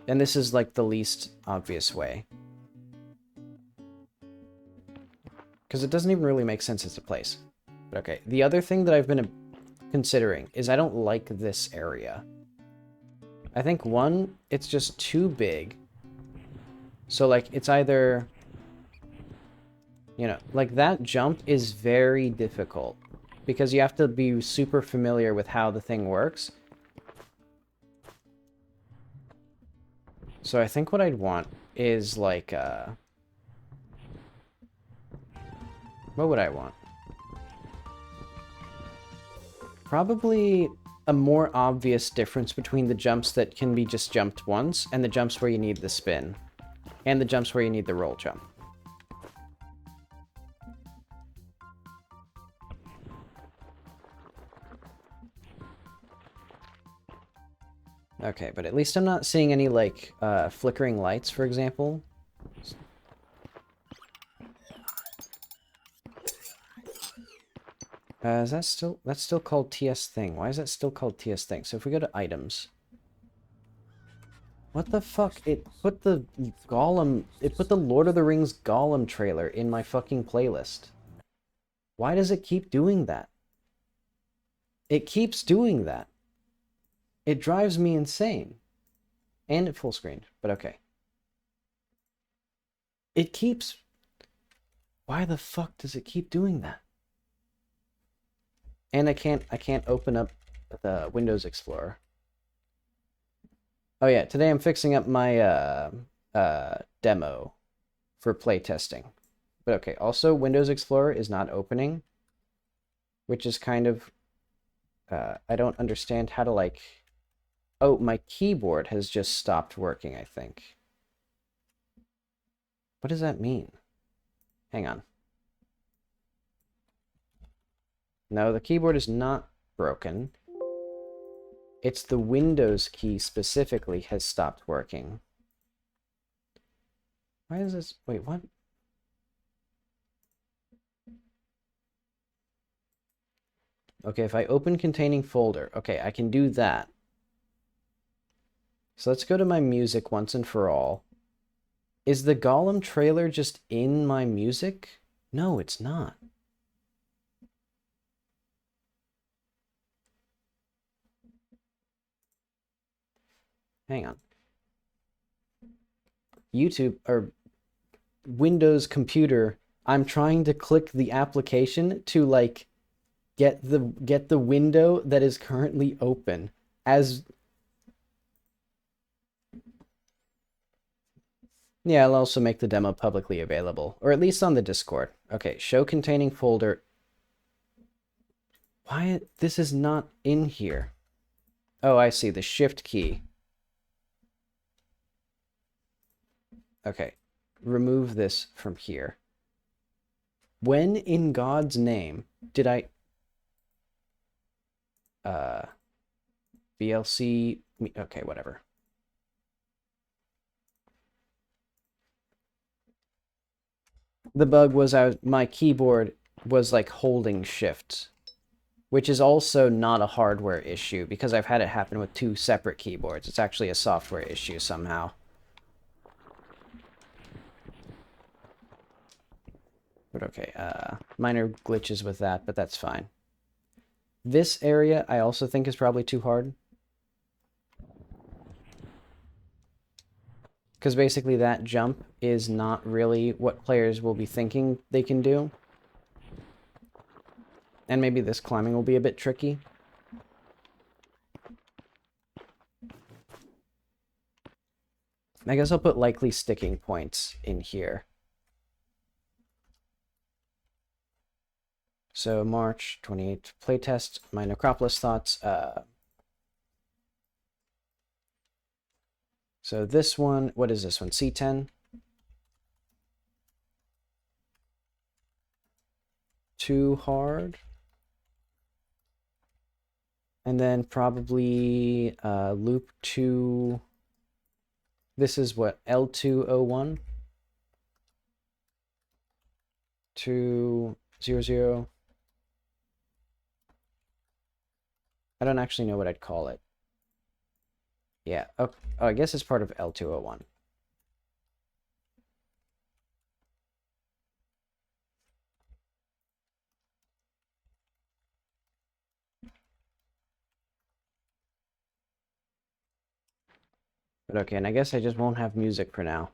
And this is, like, the least obvious way. Because it doesn't even really make sense as a place. But okay, the other thing that I've been considering is I don't like this area. I think, one, it's just too big. So, like, it's either... You know, like, that jump is very difficult. Because you have to be super familiar with how the thing works. So I think what I'd want is, like, what would I want? Probably a more obvious difference between the jumps that can be just jumped once and the jumps where you need the spin. And the jumps where you need the roll jump. Okay, but at least I'm not seeing any, like, flickering lights, for example. Is that still... That's still called TS thing. Why is that still called TS thing? So if we go to items... What the fuck? It put the Gollum... It put the Lord of the Rings Gollum trailer in my fucking playlist. Why does it keep doing that? It keeps doing that. It drives me insane. And it full screened, but okay. It keeps... Why the fuck does it keep doing that? And I can't open up the Windows Explorer. Oh yeah, today I'm fixing up my demo for playtesting. But okay, also Windows Explorer is not opening, which is kind of... I don't understand how to, like... Oh, my keyboard has just stopped working, I think. What does that mean? Hang on. No, the keyboard is not broken. It's the Windows key specifically has stopped working. Why is this... Wait, what? Okay, if I open containing folder, okay, I can do that. So let's go to my music once and for all. Is the Gollum trailer just in my music? No, it's not. Hang on. YouTube, or Windows computer, I'm trying to click the application to, like, get the window that is currently open as... Yeah, I'll also make the demo publicly available, or at least on the Discord. Okay, show containing folder. Why? This is not in here. Oh, I see, the shift key. Okay, remove this from here. When in God's name did I... VLC... Okay, whatever. The bug was my keyboard was, like, holding shift, which is also not a hardware issue because I've had it happen with 2 separate keyboards. It's actually a software issue somehow. But okay, minor glitches with that, but that's fine. This area I also think is probably too hard. Because basically that jump is not really what players will be thinking they can do. And maybe this climbing will be a bit tricky. I guess I'll put likely sticking points in here. So March 28th, playtest, my Necropolis thoughts. So this one, what is this one? C10. Too hard. And then probably loop 2. This is what, L201? 200. I don't actually know what I'd call it. Yeah, oh, I guess it's part of L201. But okay, and I guess I just won't have music for now.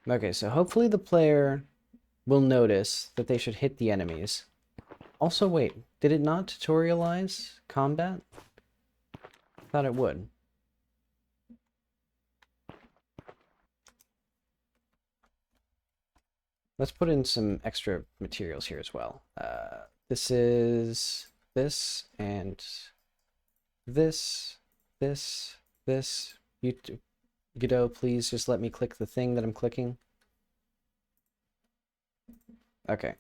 Okay, so hopefully the player will notice that they should hit the enemies. Also, wait, did it not tutorialize combat? I thought it would. Let's put in some extra materials here as well. This is this and this. Godot, please just let me click the thing that I'm clicking. Okay.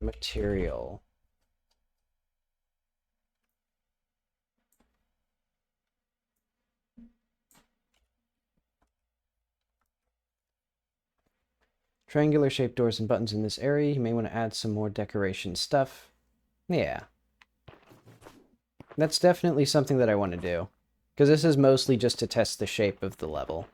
Material. Triangular shaped doors and buttons in this area. You may want to add some more decoration stuff. Yeah. That's definitely something that I want to do. Because this is mostly just to test the shape of the level.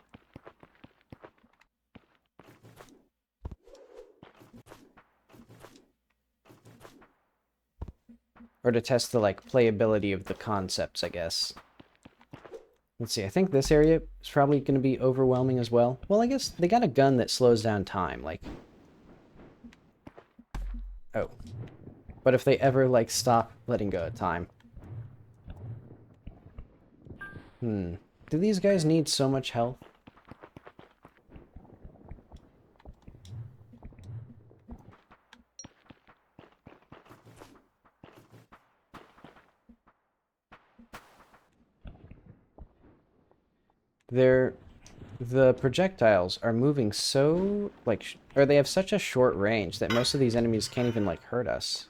Or to test the, like, playability of the concepts, I guess. Let's see, I think this area is probably going to be overwhelming as well. Well, I guess they got a gun that slows down time, like... Oh. But if they ever, like, stop letting go of time... Do these guys need so much health? The projectiles are moving so, like, or they have such a short range that most of these enemies can't even, like, hurt us.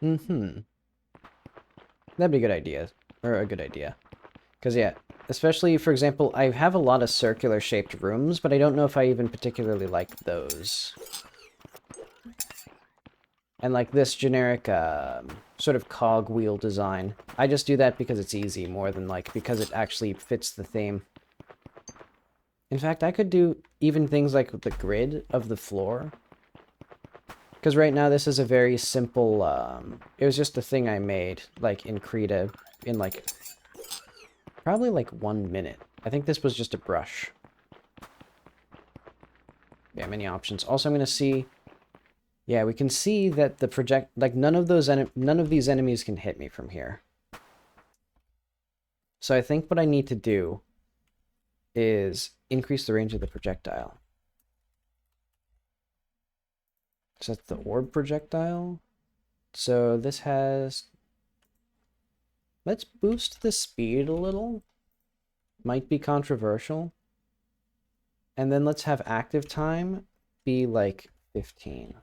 That'd be a good idea. Or a good idea. Because, yeah, especially, for example, I have a lot of circular-shaped rooms, but I don't know if I even particularly like those. And, like, this generic, sort of cogwheel design. I just do that because it's easy, more than, like, because it actually fits the theme. In fact, I could do even things like the grid of the floor. Because right now this is a very simple, it was just a thing I made, like, in Krita, in, like, probably, like, 1 minute. I think this was just a brush. Yeah, many options. Also, I'm going to see... Yeah, we can see that the like, none of these enemies can hit me from here. So I think what I need to do is increase the range of the projectile. So that's the orb projectile. So this has... Let's boost the speed a little. Might be controversial. And then let's have active time be like 15.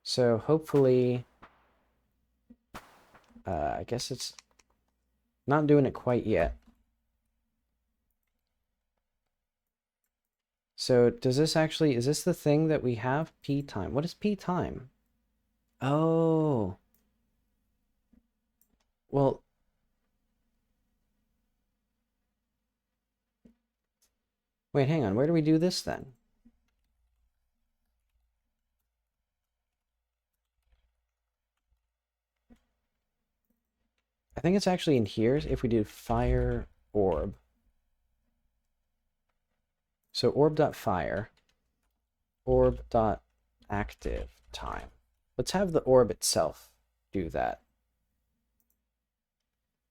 So hopefully... I guess it's not doing it quite yet. So does this actually... Is this the thing that we have? P time. What is P time? Oh. Well... Wait, hang on. Where do we do this then? I think it's actually in here if we do fire orb. So orb.fire, orb.active time. Let's have the orb itself do that.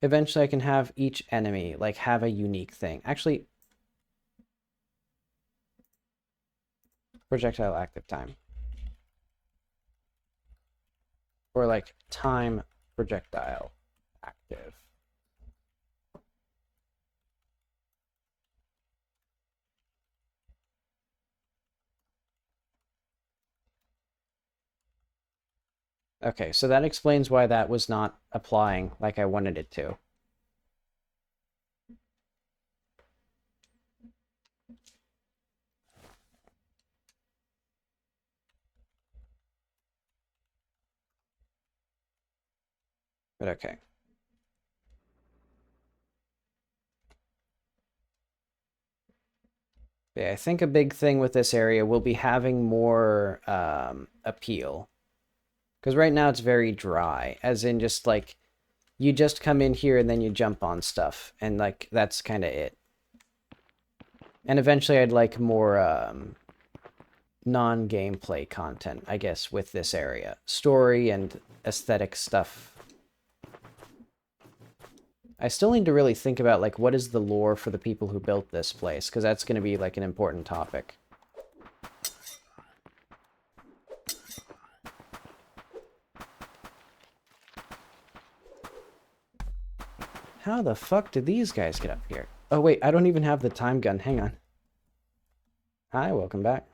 Eventually I can have each enemy, like, have a unique thing. Actually, projectile active time. Or, like, time projectile active. Okay, so that explains why that was not applying like I wanted it to. But okay. Yeah, I think a big thing with this area will be having more appeal. Because right now it's very dry, as in just like, you just come in here and then you jump on stuff, and like, that's kind of it. And eventually I'd like more non-gameplay content, I guess, with this area. Story and aesthetic stuff. I still need to really think about, like, what is the lore for the people who built this place, because that's going to be, like, an important topic. How the fuck did these guys get up here? Oh, wait, I don't even have the time gun. Hang on. Hi, welcome back.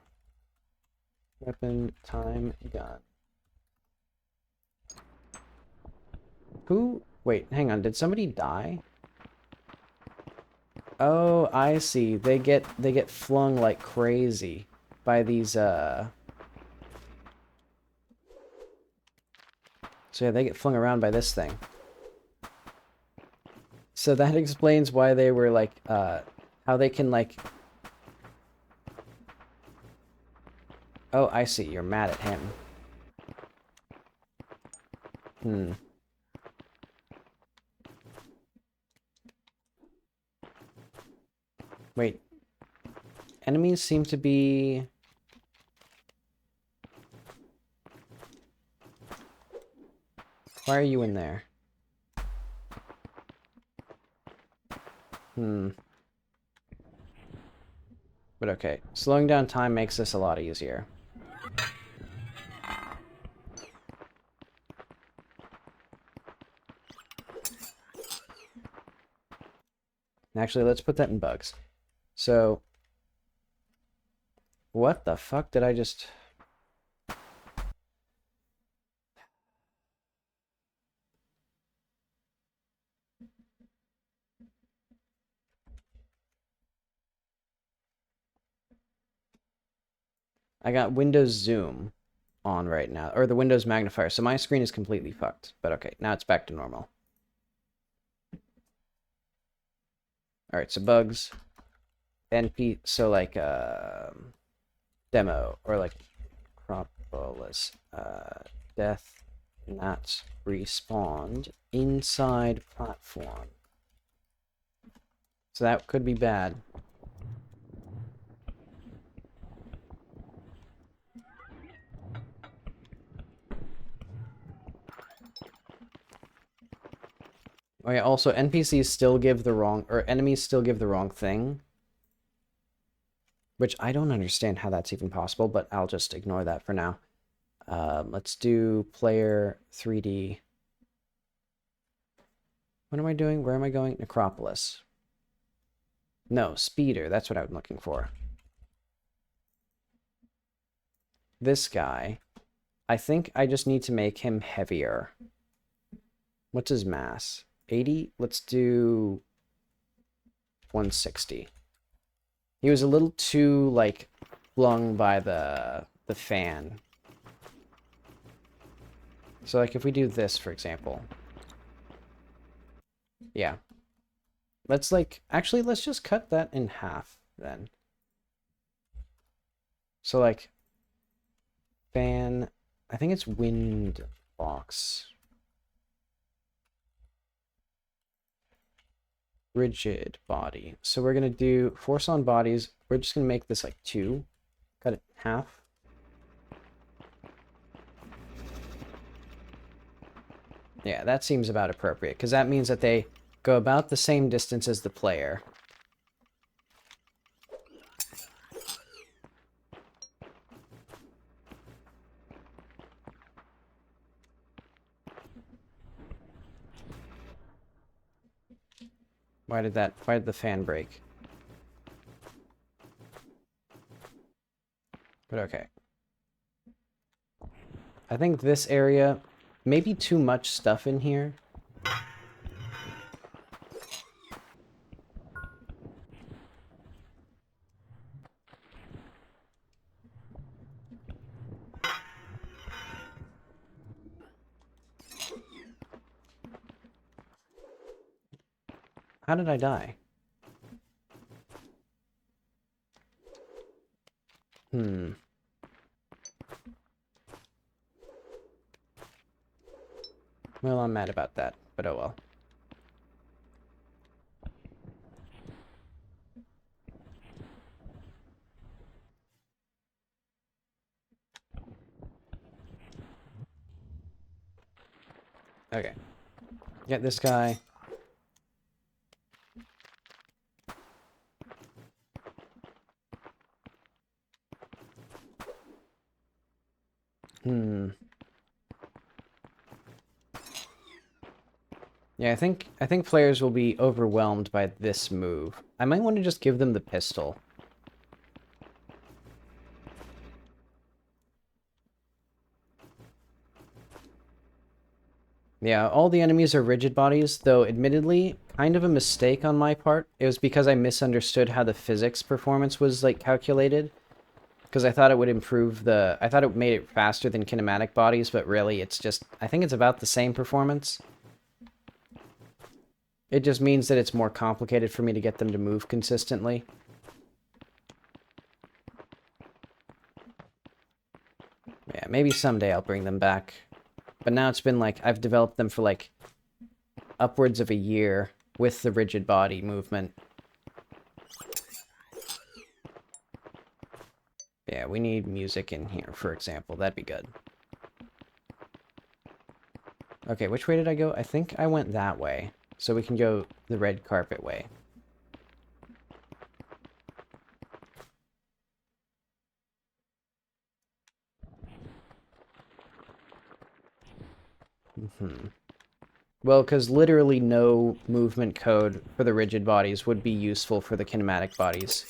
Weapon, time, gun. Who? Wait, hang on. Did somebody die? Oh, I see. They get flung like crazy by these So yeah, they get flung around by this thing. So that explains why they were like how they can like. Oh, I see. You're mad at him. Hmm. Wait. Enemies seem to be... Why are you in there? Hmm. But okay. Slowing down time makes this a lot easier. Actually, let's put that in bugs. So... What the fuck did I just... I got Windows Zoom on right now, or the Windows magnifier, so my screen is completely fucked. But okay, now it's back to normal. Alright, so bugs. NP, so like, demo, or like, Acropolis, death, not respawned, inside platform. So that could be bad. Oh yeah, also NPCs still give the wrong, or enemies still give the wrong thing. Which I don't understand how that's even possible, but I'll just ignore that for now. Let's do player 3D. What am I doing? Where am I going? Necropolis. No, speeder. That's what I'm looking for. This guy. I think I just need to make him heavier. What's his mass? 80? Let's do 160. He was a little too, like, flung by the fan. So, like, if we do this, for example. Yeah. Let's, like... Actually, let's just cut that in half, then. So, like... Fan... I think it's wind box. Rigid body. So we're going to do force on bodies. We're just going to make this like 2. Cut it in half. Yeah, that seems about appropriate, because that means that they go about the same distance as the player. Why did the fan break? But okay. I think this area, maybe too much stuff in here. How did I die? Well, I'm mad about that, but oh well. Okay. Get this guy. Yeah, I think players will be overwhelmed by this move. I might want to just give them the pistol. Yeah, all the enemies are rigid bodies, though admittedly, kind of a mistake on my part. It was because I misunderstood how the physics performance was, like, calculated. Because I thought it would improve the... I thought it made it faster than kinematic bodies, but really it's just... I think it's about the same performance. It just means that it's more complicated for me to get them to move consistently. Yeah, maybe someday I'll bring them back. But now it's been like, I've developed them for like upwards of a year with the rigid body movement. Yeah, we need music in here, for example. That'd be good. Okay, which way did I go? I think I went that way. So we can go the red carpet way. Well, because literally no movement code for the rigid bodies would be useful for the kinematic bodies.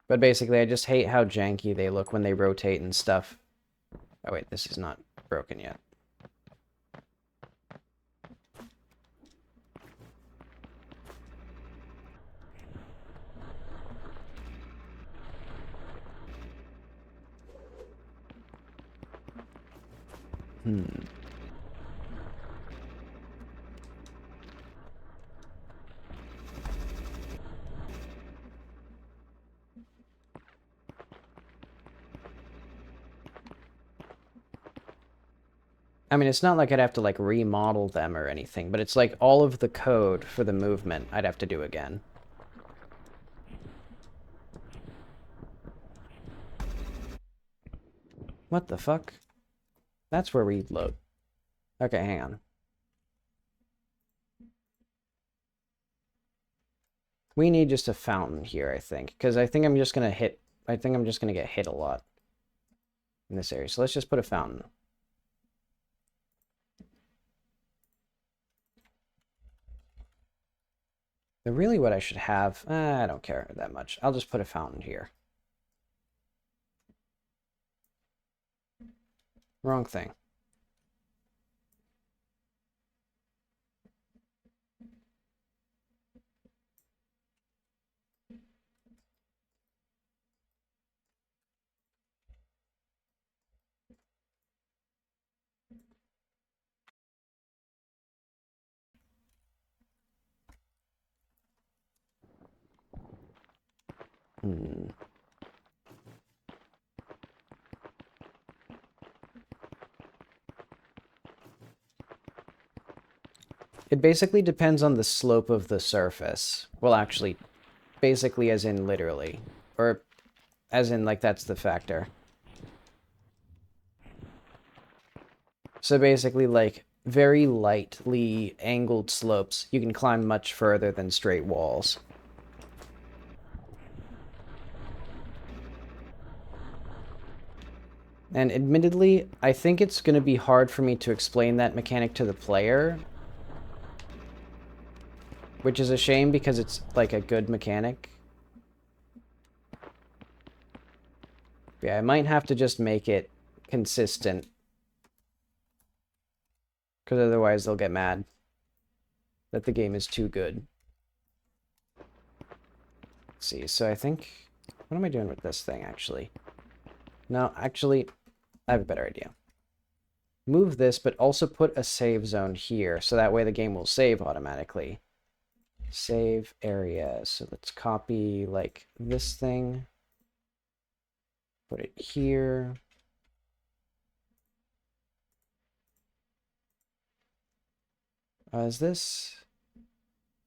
But basically, I just hate how janky they look when they rotate and stuff. Oh wait, this is not broken yet. I mean, it's not like I'd have to, like, remodel them or anything, but it's like all of the code for the movement I'd have to do again. What the fuck? That's where we load. Okay, hang on. We need just a fountain here, I think, because I think I'm just gonna hit... I think I'm just gonna get hit a lot in this area. So let's just put a fountain. But really what I should have... I don't care that much. I'll just put a fountain here. Wrong thing. It basically depends on the slope of the surface. Well, actually, basically as in literally. Or as in, like, that's the factor. So basically, like, very lightly angled slopes, you can climb much further than straight walls. And admittedly, I think it's going to be hard for me to explain that mechanic to the player. Which is a shame because it's, like, a good mechanic. Yeah, I might have to just make it consistent. Because otherwise they'll get mad that the game is too good. Let's see, so I think... What am I doing with this thing, actually? No, actually, I have a better idea. Move this, but also put a save zone here, so that way the game will save automatically. Save area. So let's copy like this thing. Put it here. Is this...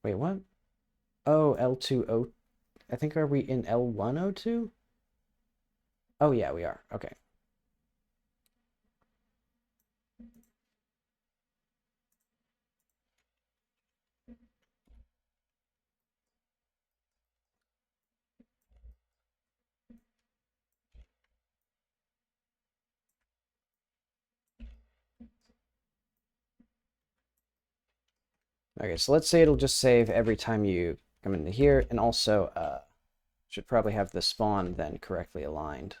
Wait, what? Oh, L2O. I think, are we in L102? Oh, yeah, we are. Okay. Okay, so let's say it'll just save every time you come into here, and also should probably have the spawn then correctly aligned.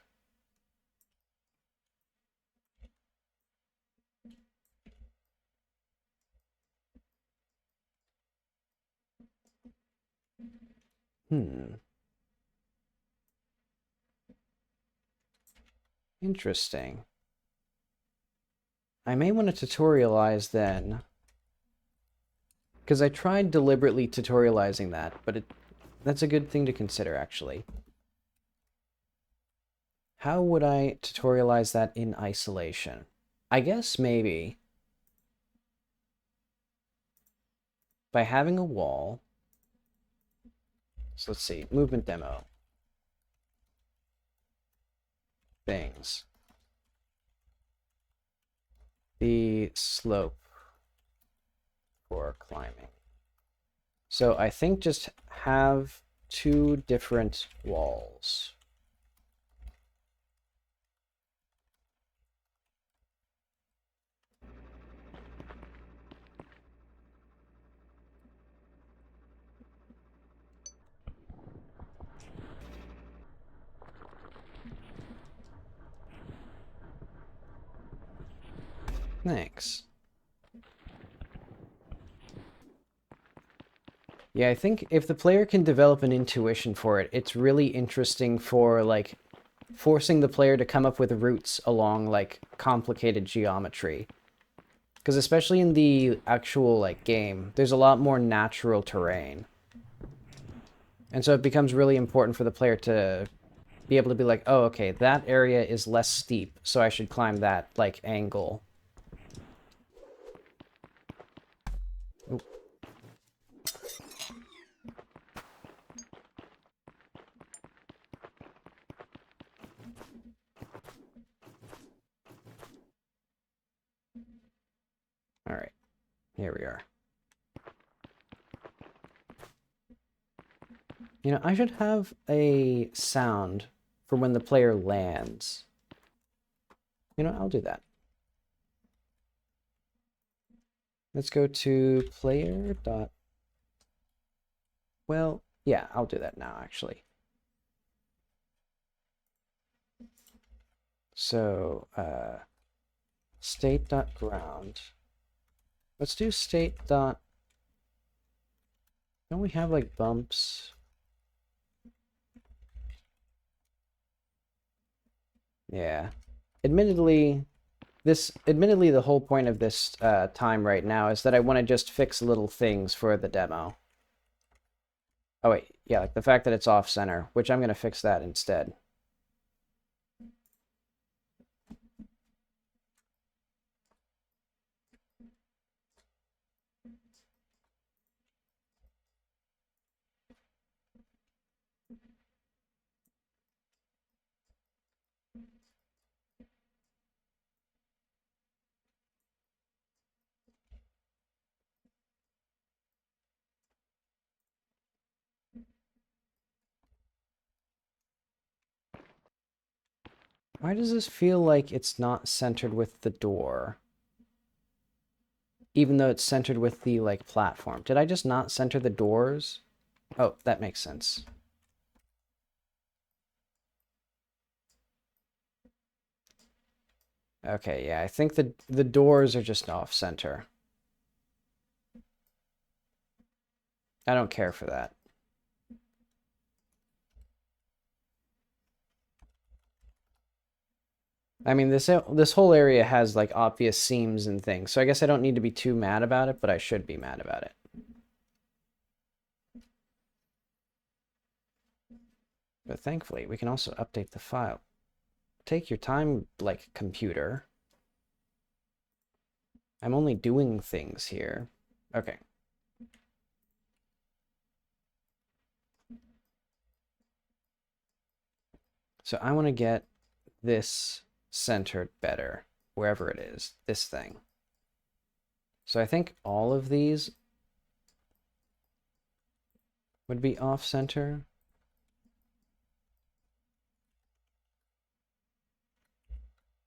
Interesting. I may want to tutorialize then, because I tried deliberately tutorializing that, but that's a good thing to consider, actually. How would I tutorialize that in isolation? I guess maybe by having a wall. So let's see, movement demo. Things. The slope for climbing. So I think just have two different walls. Thanks. Yeah, I think if the player can develop an intuition for it, it's really interesting for, like, forcing the player to come up with routes along, like, complicated geometry. Because especially in the actual, like, game, there's a lot more natural terrain. And so it becomes really important for the player to be able to be like, oh, okay, that area is less steep, so I should climb that, like, angle. Oop. All right, here we are. You know, I should have a sound for when the player lands. You know, I'll do that. Let's go to player dot... Well, yeah, I'll do that now, actually. So, state.ground. Let's do state dot... Don't we have, like, bumps? Yeah. Admittedly, the whole point of this time right now is that I want to just fix little things for the demo. Oh wait, yeah, like the fact that it's off-center, which I'm going to fix that instead. Why does this feel like it's not centered with the door? Even though it's centered with the, like, platform. Did I just not center the doors? Oh, that makes sense. Okay, yeah, I think the doors are just off-center. I don't care for that. I mean, this whole area has, like, obvious seams and things, so I guess I don't need to be too mad about it, but I should be mad about it. But thankfully, we can also update the file. Take your time, like, computer. I'm only doing things here. Okay. So I want to get this centered better, wherever it is, this thing. So I think all of these would be off-center.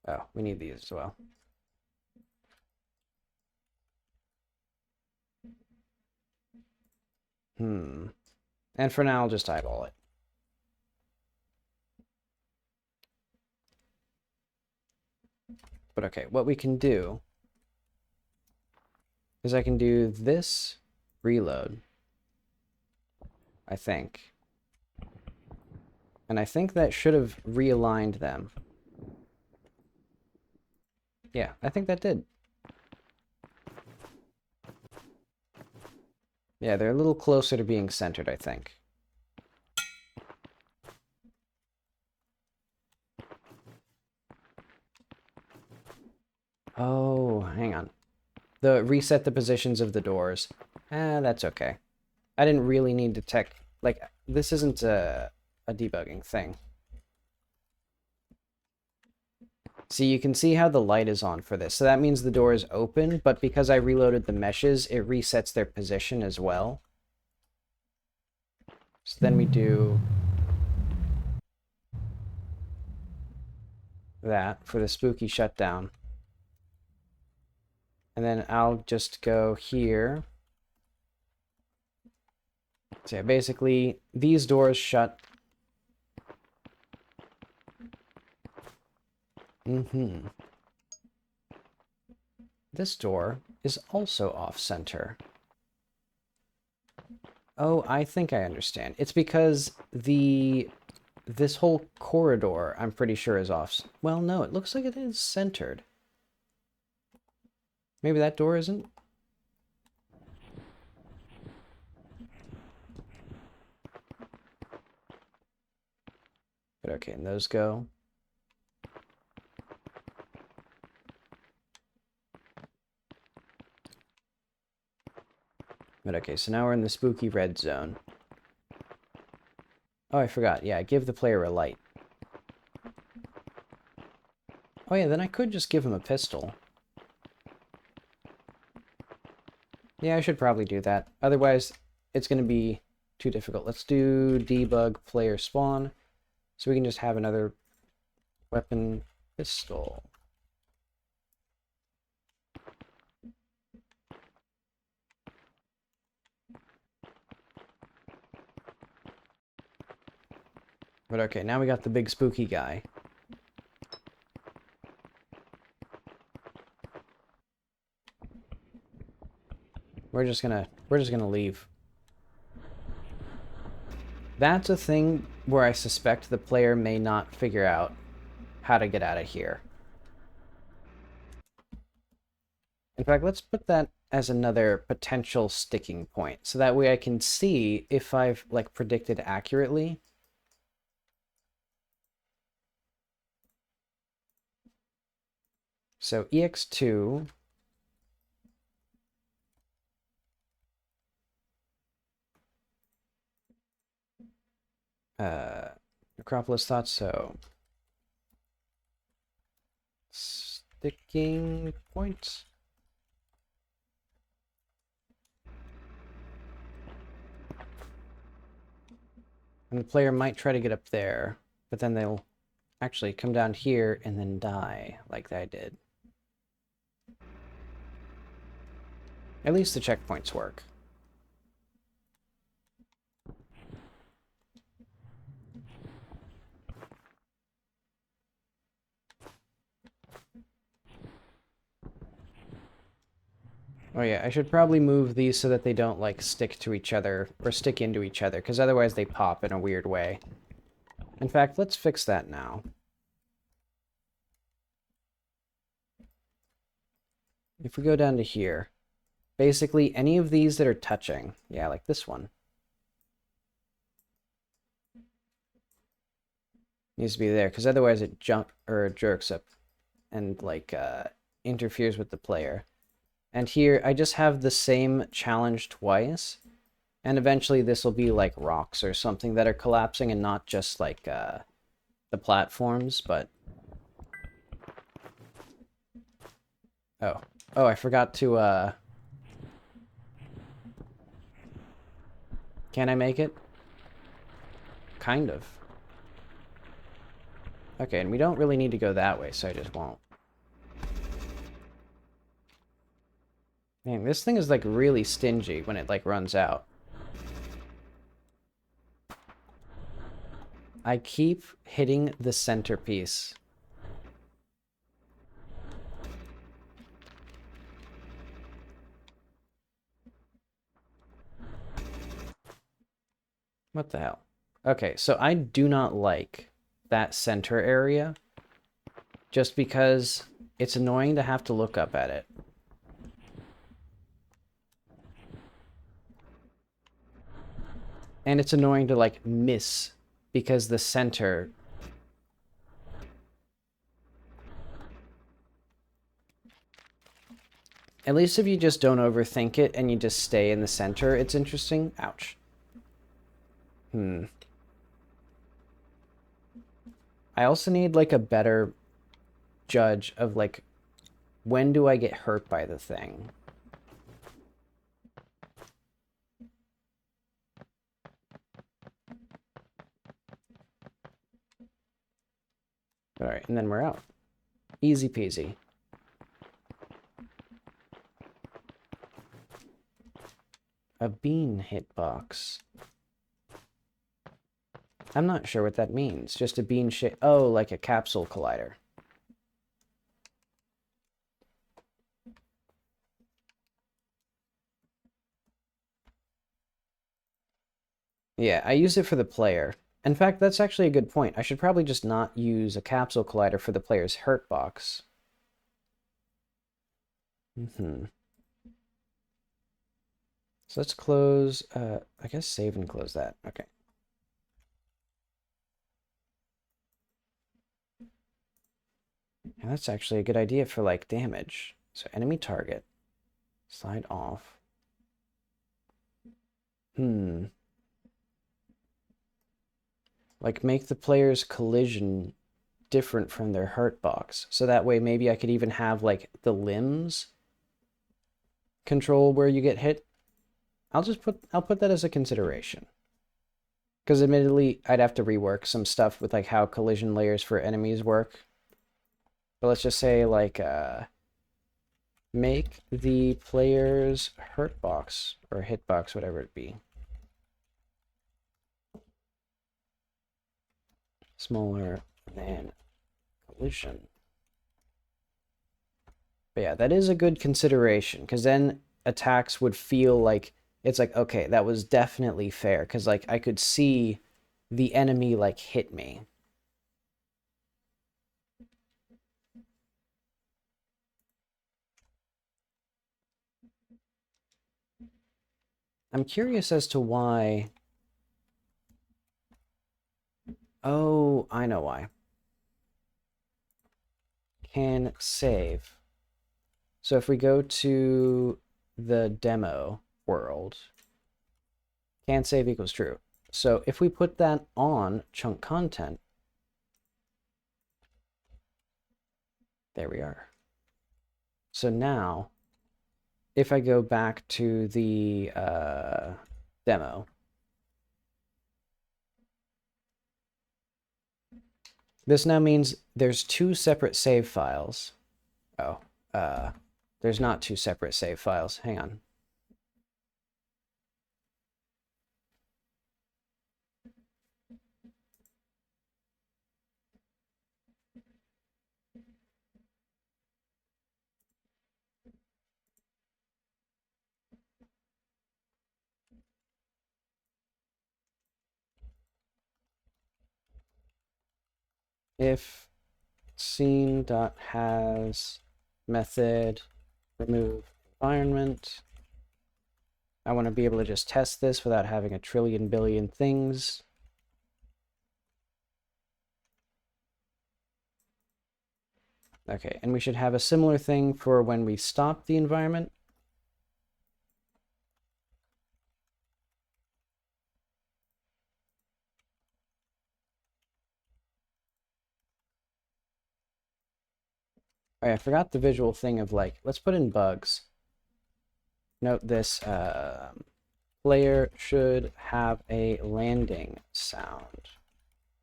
Oh, we need these as well. And for now, I'll just eyeball it. But okay, what we can do is I can do this reload, I think. And I think that should have realigned them. Yeah, I think that did. Yeah, they're a little closer to being centered, I think. Oh, hang on. Reset the positions of the doors. That's okay. I didn't really need to like, this isn't a debugging thing. See, you can see how the light is on for this. So that means the door is open, but because I reloaded the meshes, it resets their position as well. So then we do that for the spooky shutdown. And then I'll just go here. So yeah, basically, these doors shut. This door is also off-center. Oh, I think I understand. It's because this whole corridor, I'm pretty sure, is off. Well, no, it looks like it is centered. Maybe that door isn't? But okay, and those go. But okay, so now we're in the spooky red zone. Oh, I forgot. Yeah, give the player a light. Oh yeah, then I could just give him a pistol. Yeah, I should probably do that. Otherwise, it's going to be too difficult. Let's do debug player spawn, so we can just have another weapon pistol. But okay, now we got the big spooky guy. We're just gonna leave. That's a thing where I suspect the player may not figure out how to get out of here. In fact, let's put that as another potential sticking point, so that way I can see if I've, like, predicted accurately. So EX2... Necropolis thought so. Sticking points. And the player might try to get up there, but then they'll actually come down here and then die, like I did. At least the checkpoints work. Oh yeah, I should probably move these so that they don't, like, stick to each other, or stick into each other, because otherwise they pop in a weird way. In fact, let's fix that now. If we go down to here, basically any of these that are touching, yeah, like this one, Needs to be there, because otherwise it jerks up and like interferes with the player. And here I just have the same challenge twice, and eventually this will be like rocks or something that are collapsing and not just like the platforms, but oh, I forgot to can I make it? Kind of. Okay, and we don't really need to go that way, so I just won't. Man, this thing is like really stingy when it like runs out. I keep hitting the centerpiece. What the hell? Okay, so I do not like that center area just because it's annoying to have to look up at it. And it's annoying to like miss because the center at least if you just don't overthink it and you just stay in the center, it's interesting. Ouch. I also need like a better judge of like when do I get hurt by the thing? All right, and then we're out. Easy peasy. A bean hitbox. I'm not sure what that means. Just a bean shape. Oh, like a capsule collider. Yeah, I use it for the player. In fact, that's actually a good point. I should probably just not use a capsule collider for the player's hurt box. So let's close, I guess save and close that. Okay. And that's actually a good idea for like damage. So enemy target, slide off. Like make the player's collision different from their hurt box. So that way maybe I could even have like the limbs control where you get hit. I'll put that as a consideration. Because admittedly, I'd have to rework some stuff with like how collision layers for enemies work. But let's just say like make the player's hurt box or hit box, whatever it be, smaller than collision. But yeah, that is a good consideration because then attacks would feel like it's like, okay, that was definitely fair because like I could see the enemy like hit me. I'm curious as to why. Oh, I know why. Can save. So if we go to the demo world, can save equals true. So if we put that on chunk content, there we are. So now, if I go back to the demo, this now means there's two separate save files. Oh, there's not two separate save files. Hang on. If scene.has method remove environment, I want to be able to just test this without having a trillion billion things. Okay, and we should have a similar thing for when we stop the environment. Oh, yeah, I forgot the visual thing of like, let's put in bugs. Note this, player should have a landing sound.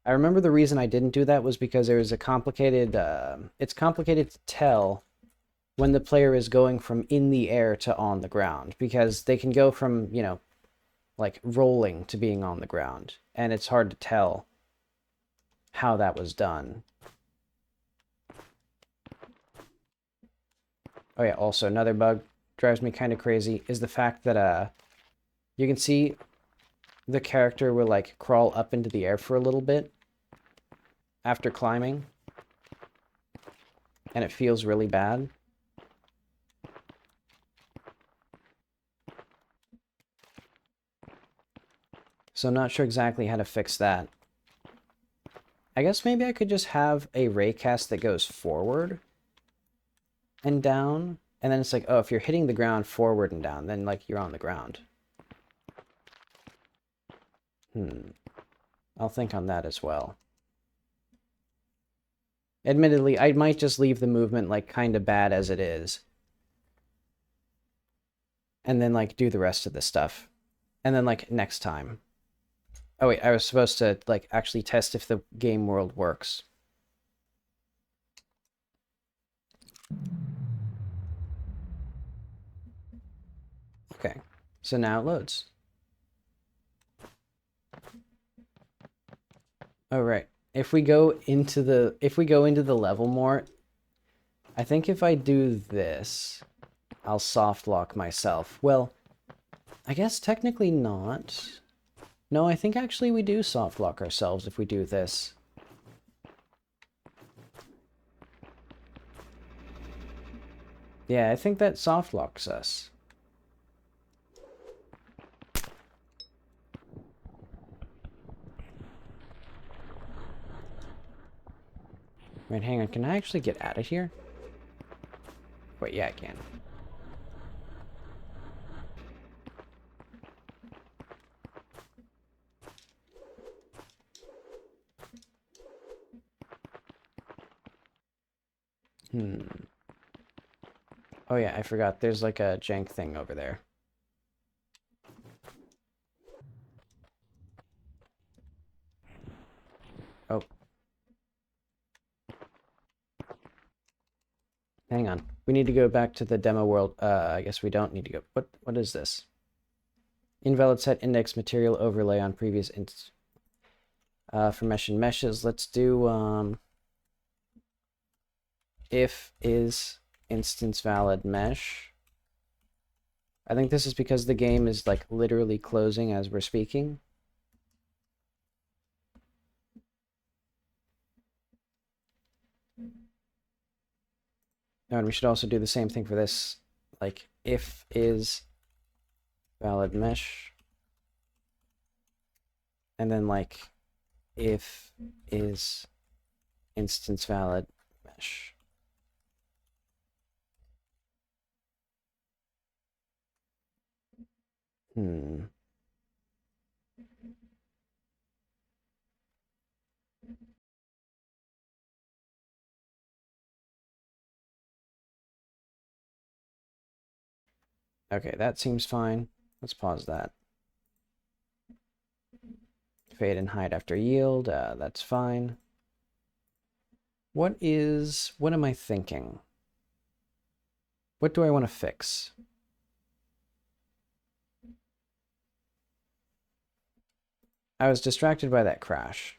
I remember the reason I didn't do that was because there was a complicated, it's complicated to tell when the player is going from in the air to on the ground, because they can go from, you know, like rolling to being on the ground, and it's hard to tell how that was done. Oh yeah, also another bug drives me kind of crazy is the fact that you can see the character will like crawl up into the air for a little bit after climbing, and it feels really bad. So I'm not sure exactly how to fix that. I guess maybe I could just have a raycast that goes forward and down, and then it's like, oh, if you're hitting the ground forward and down, then like you're on the ground. I'll think on that as well. Admittedly, I might just leave the movement like kind of bad as it is, and then like do the rest of the stuff, and then like next time. Oh wait, I was supposed to like actually test if the game world works. Okay, so now it loads. All right. If we go into the level more, I think if I do this, I'll soft lock myself. Well, I guess technically not. No, I think actually we do soft lock ourselves if we do this. Yeah, I think that soft locks us. Right, hang on. Can I actually get out of here? Wait, yeah, I can. Oh yeah, I forgot. There's like a jank thing over there. Oh. Hang on. We need to go back to the demo world. I guess we don't need to go. What is this? Invalid set index material overlay on previous for mesh and meshes. Let's do if is instance valid mesh. I think this is because the game is like literally closing as we're speaking. Oh, and we should also do the same thing for this, like if is valid mesh, and then like if is instance valid mesh. Okay, that seems fine. Let's pause that. Fade and hide after yield, that's fine. What am I thinking? What do I want to fix? I was distracted by that crash.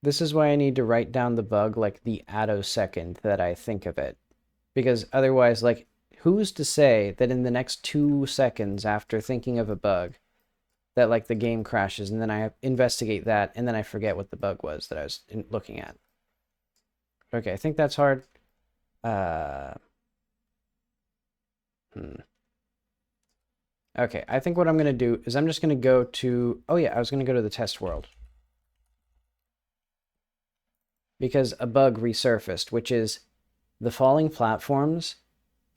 This is why I need to write down the bug like the attosecond that I think of it. Because otherwise, like, who's to say that in the next 2 seconds after thinking of a bug, that like the game crashes and then I investigate that and then I forget what the bug was that I was looking at. Okay, I think that's hard. Okay, I think what I'm going to do is I'm just going to go to... Oh yeah, I was going to go to the test world. Because a bug resurfaced, which is the falling platforms,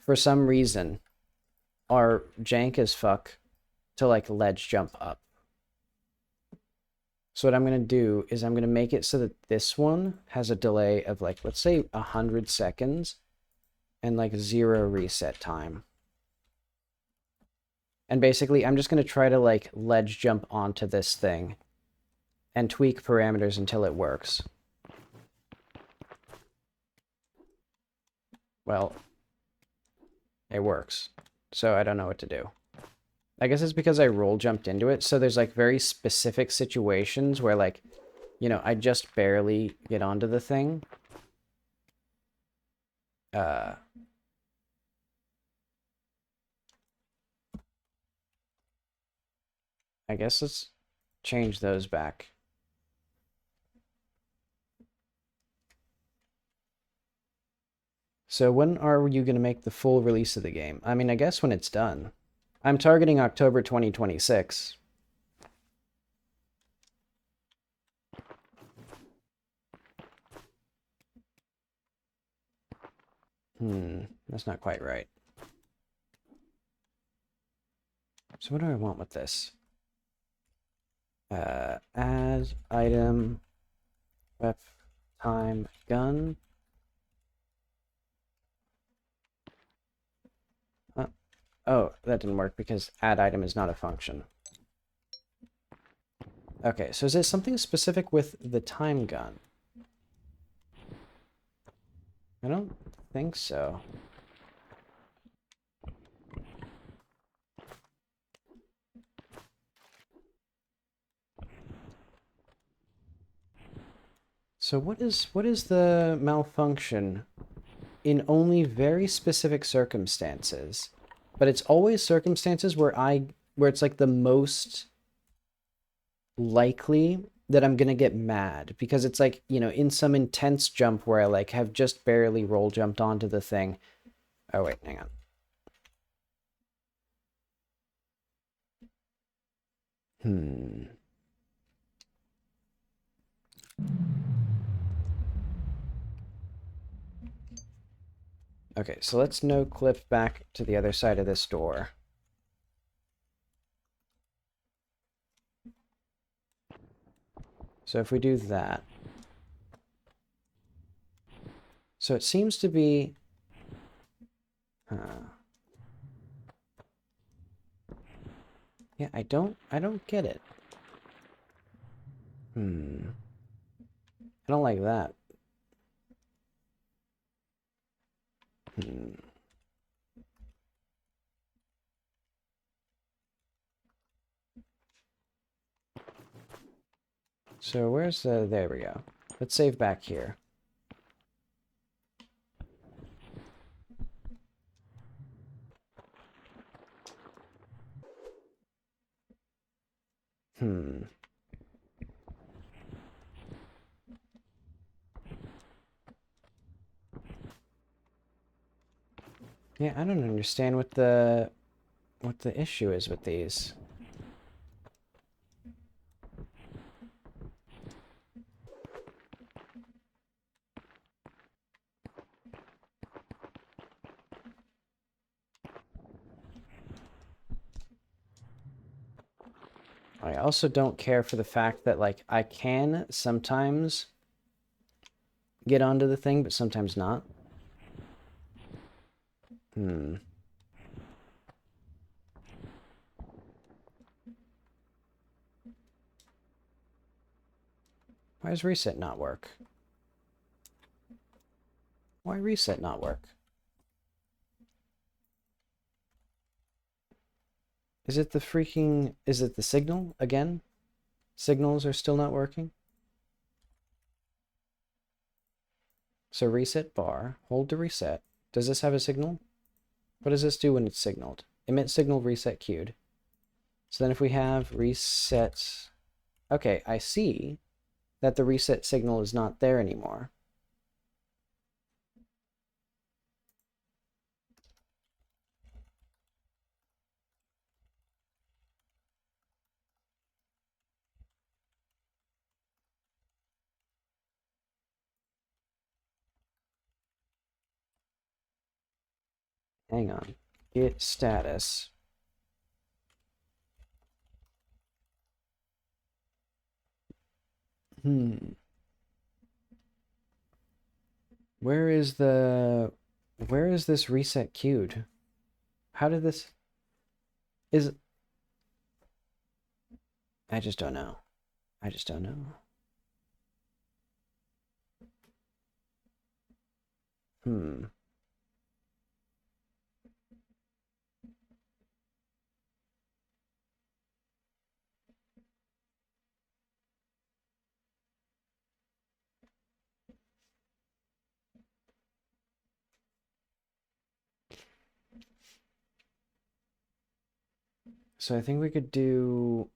for some reason, are jank as fuck to like ledge jump up. So what I'm going to do is I'm going to make it so that this one has a delay of like, let's say 100 seconds and like 0 reset time. And basically I'm just going to try to like ledge jump onto this thing and tweak parameters until it works. Well, it works. So I don't know what to do. I guess it's because I roll jumped into it. So there's like very specific situations where like, you know, I just barely get onto the thing. I guess let's change those back. So when are you going to make the full release of the game? I mean, I guess when it's done. I'm targeting October 2026. That's not quite right. So what do I want with this? Add item, rep time, gun. Oh, that didn't work because add item is not a function. Okay, so is it something specific with the time gun? I don't think so. So what is the malfunction in only very specific circumstances? But it's always circumstances where it's like the most likely that I'm gonna get mad, because it's like, you know, in some intense jump where I like have just barely roll jumped onto the thing. Oh wait, hang on. Okay, so let's no clip back to the other side of this door. So if we do that, so it seems to be, yeah, I don't get it. I don't like that. So where's the, there we go. Let's save back here. Yeah, I don't understand what the issue is with these. I also don't care for the fact that like I can sometimes get onto the thing, but sometimes not. Why does reset not work? Why reset not work? Is it the freaking... Is it the signal again? Signals are still not working? So reset bar, hold to reset. Does this have a signal? What does this do when it's signaled? Emit signal reset queued. So then if we have reset... Okay, I see that the reset signal is not there anymore. Hang on. Git status. Where is this reset queued? How did this is I just don't know. I just don't know. So I think we could do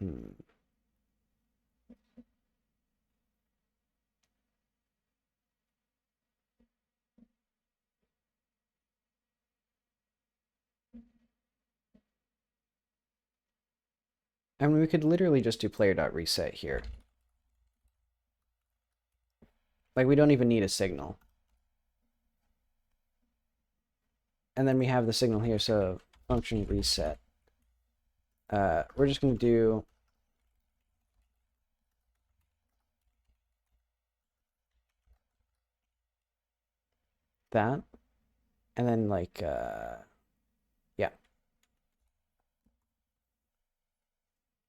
I mean, we could literally just do player.reset here. Like, we don't even need a signal. And then we have the signal here, so function reset. We're just going to do that. And then, like, yeah.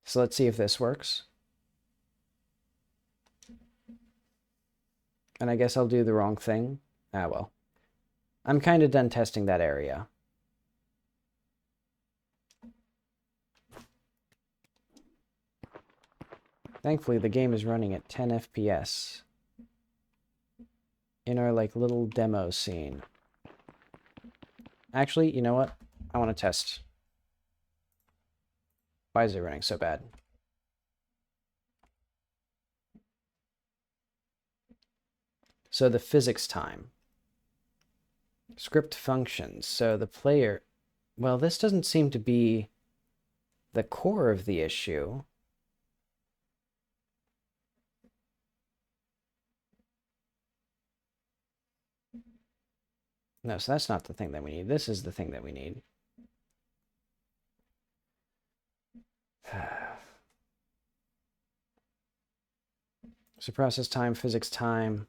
So let's see if this works. And I guess I'll do the wrong thing. Ah, well. I'm kind of done testing that area. Thankfully, the game is running at 10 FPS in our, like, little demo scene. Actually, you know what? I want to test. Why is it running so bad? So the physics time. Script functions. So the player... Well, this doesn't seem to be the core of the issue. No, so that's not the thing that we need. This is the thing that we need. So process time, physics time.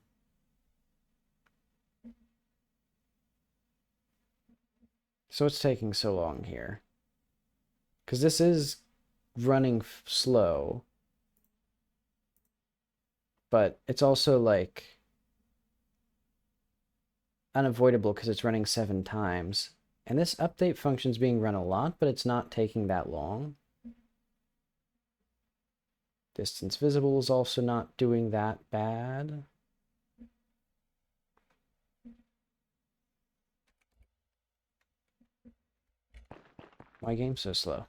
So it's taking so long here. Because this is running slow. But it's also like unavoidable because it's running 7 times. And this update function is being run a lot, but it's not taking that long. Distance visible is also not doing that bad. Why game so slow?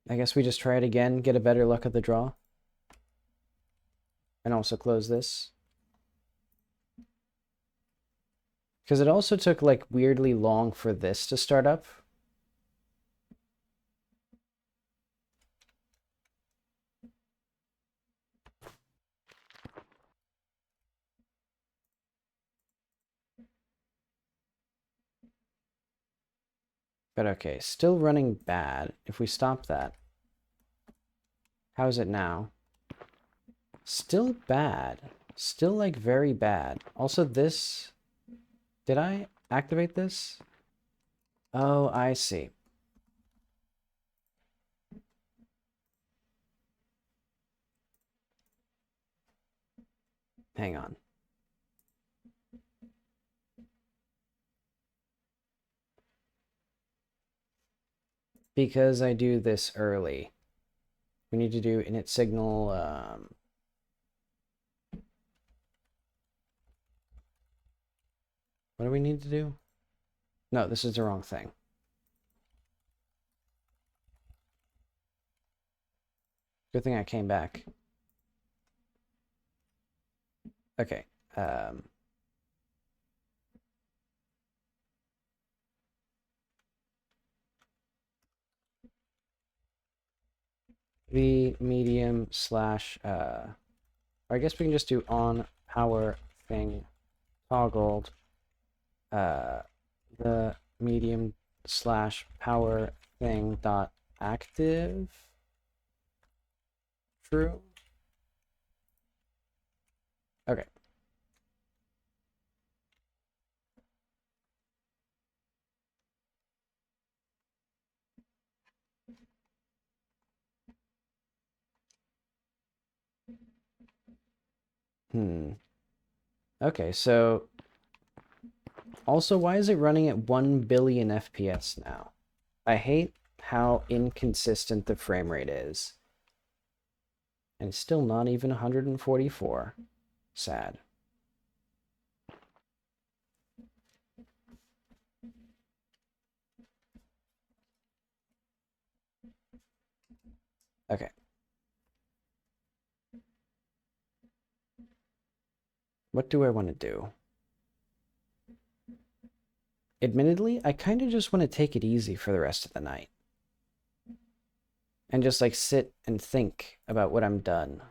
I guess we just try it again, get a better luck at the draw. And also close this. Because it also took like weirdly long for this to start up. But okay, still running bad. If we stop that. How is it now? Still bad. Still like very bad. Also this... Did I activate this? Oh, I see. Hang on. Because I do this early. We need to do init signal. What do we need to do? No, this is the wrong thing. Good thing I came back. Okay. V medium slash Or I guess we can just do on power thing toggled the medium slash power thing dot active true. Okay. Okay, so also, why is it running at 1 billion FPS now? I hate how inconsistent the frame rate is. And it's still not even 144. Sad. Okay. What do I want to do? Admittedly, I kind of just want to take it easy for the rest of the night. And just like sit and think about what I'm done.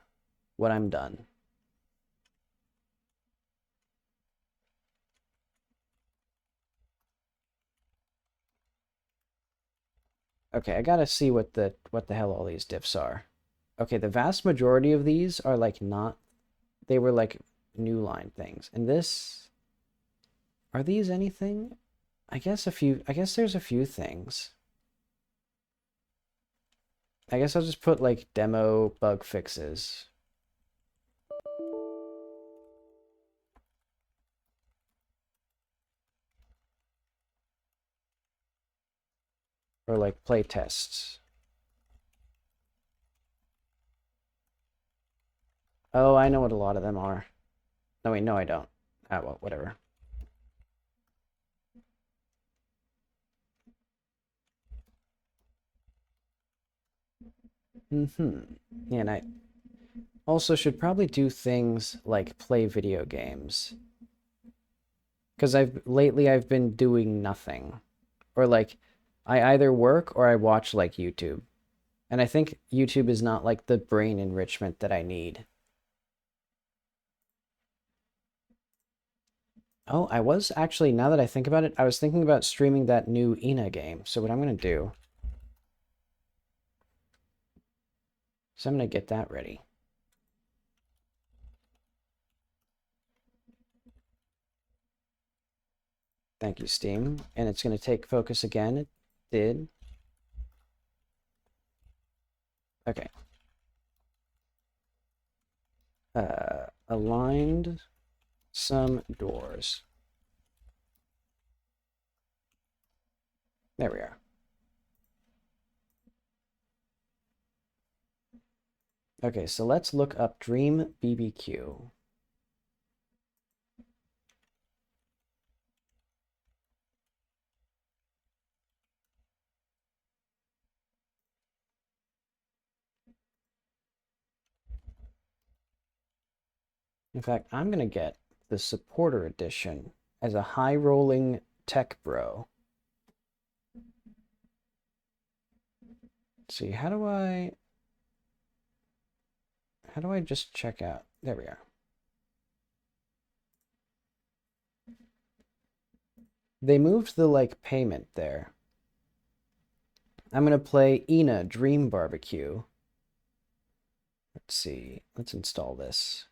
What I'm done. Okay, I gotta see what the hell all these diffs are. Okay, the vast majority of these are like not, they were like new line things. And this, are these anything? I guess there's a few things. I guess I'll just put like demo bug fixes. Or like play tests. Oh, I know what a lot of them are. No, wait, no, I don't. Ah, well, whatever. Yeah, and I also should probably do things like play video games. Because lately I've been doing nothing. Or like I either work or I watch like YouTube. And I think YouTube is not like the brain enrichment that I need. Oh, I was actually, now that I think about it, I was thinking about streaming that new Ina game. So what I'm going to do is I'm going to get that ready. Thank you, Steam. And it's going to take focus again. It did. Okay. Aligned some doors. There we are. Okay, so let's look up Dream BBQ. In fact, I'm going to get the supporter edition as a high-rolling tech bro. Let's see, how do I just check out? There we are. They moved the like payment there. I'm going to play Ina Dream Barbecue. Let's see. Let's install this.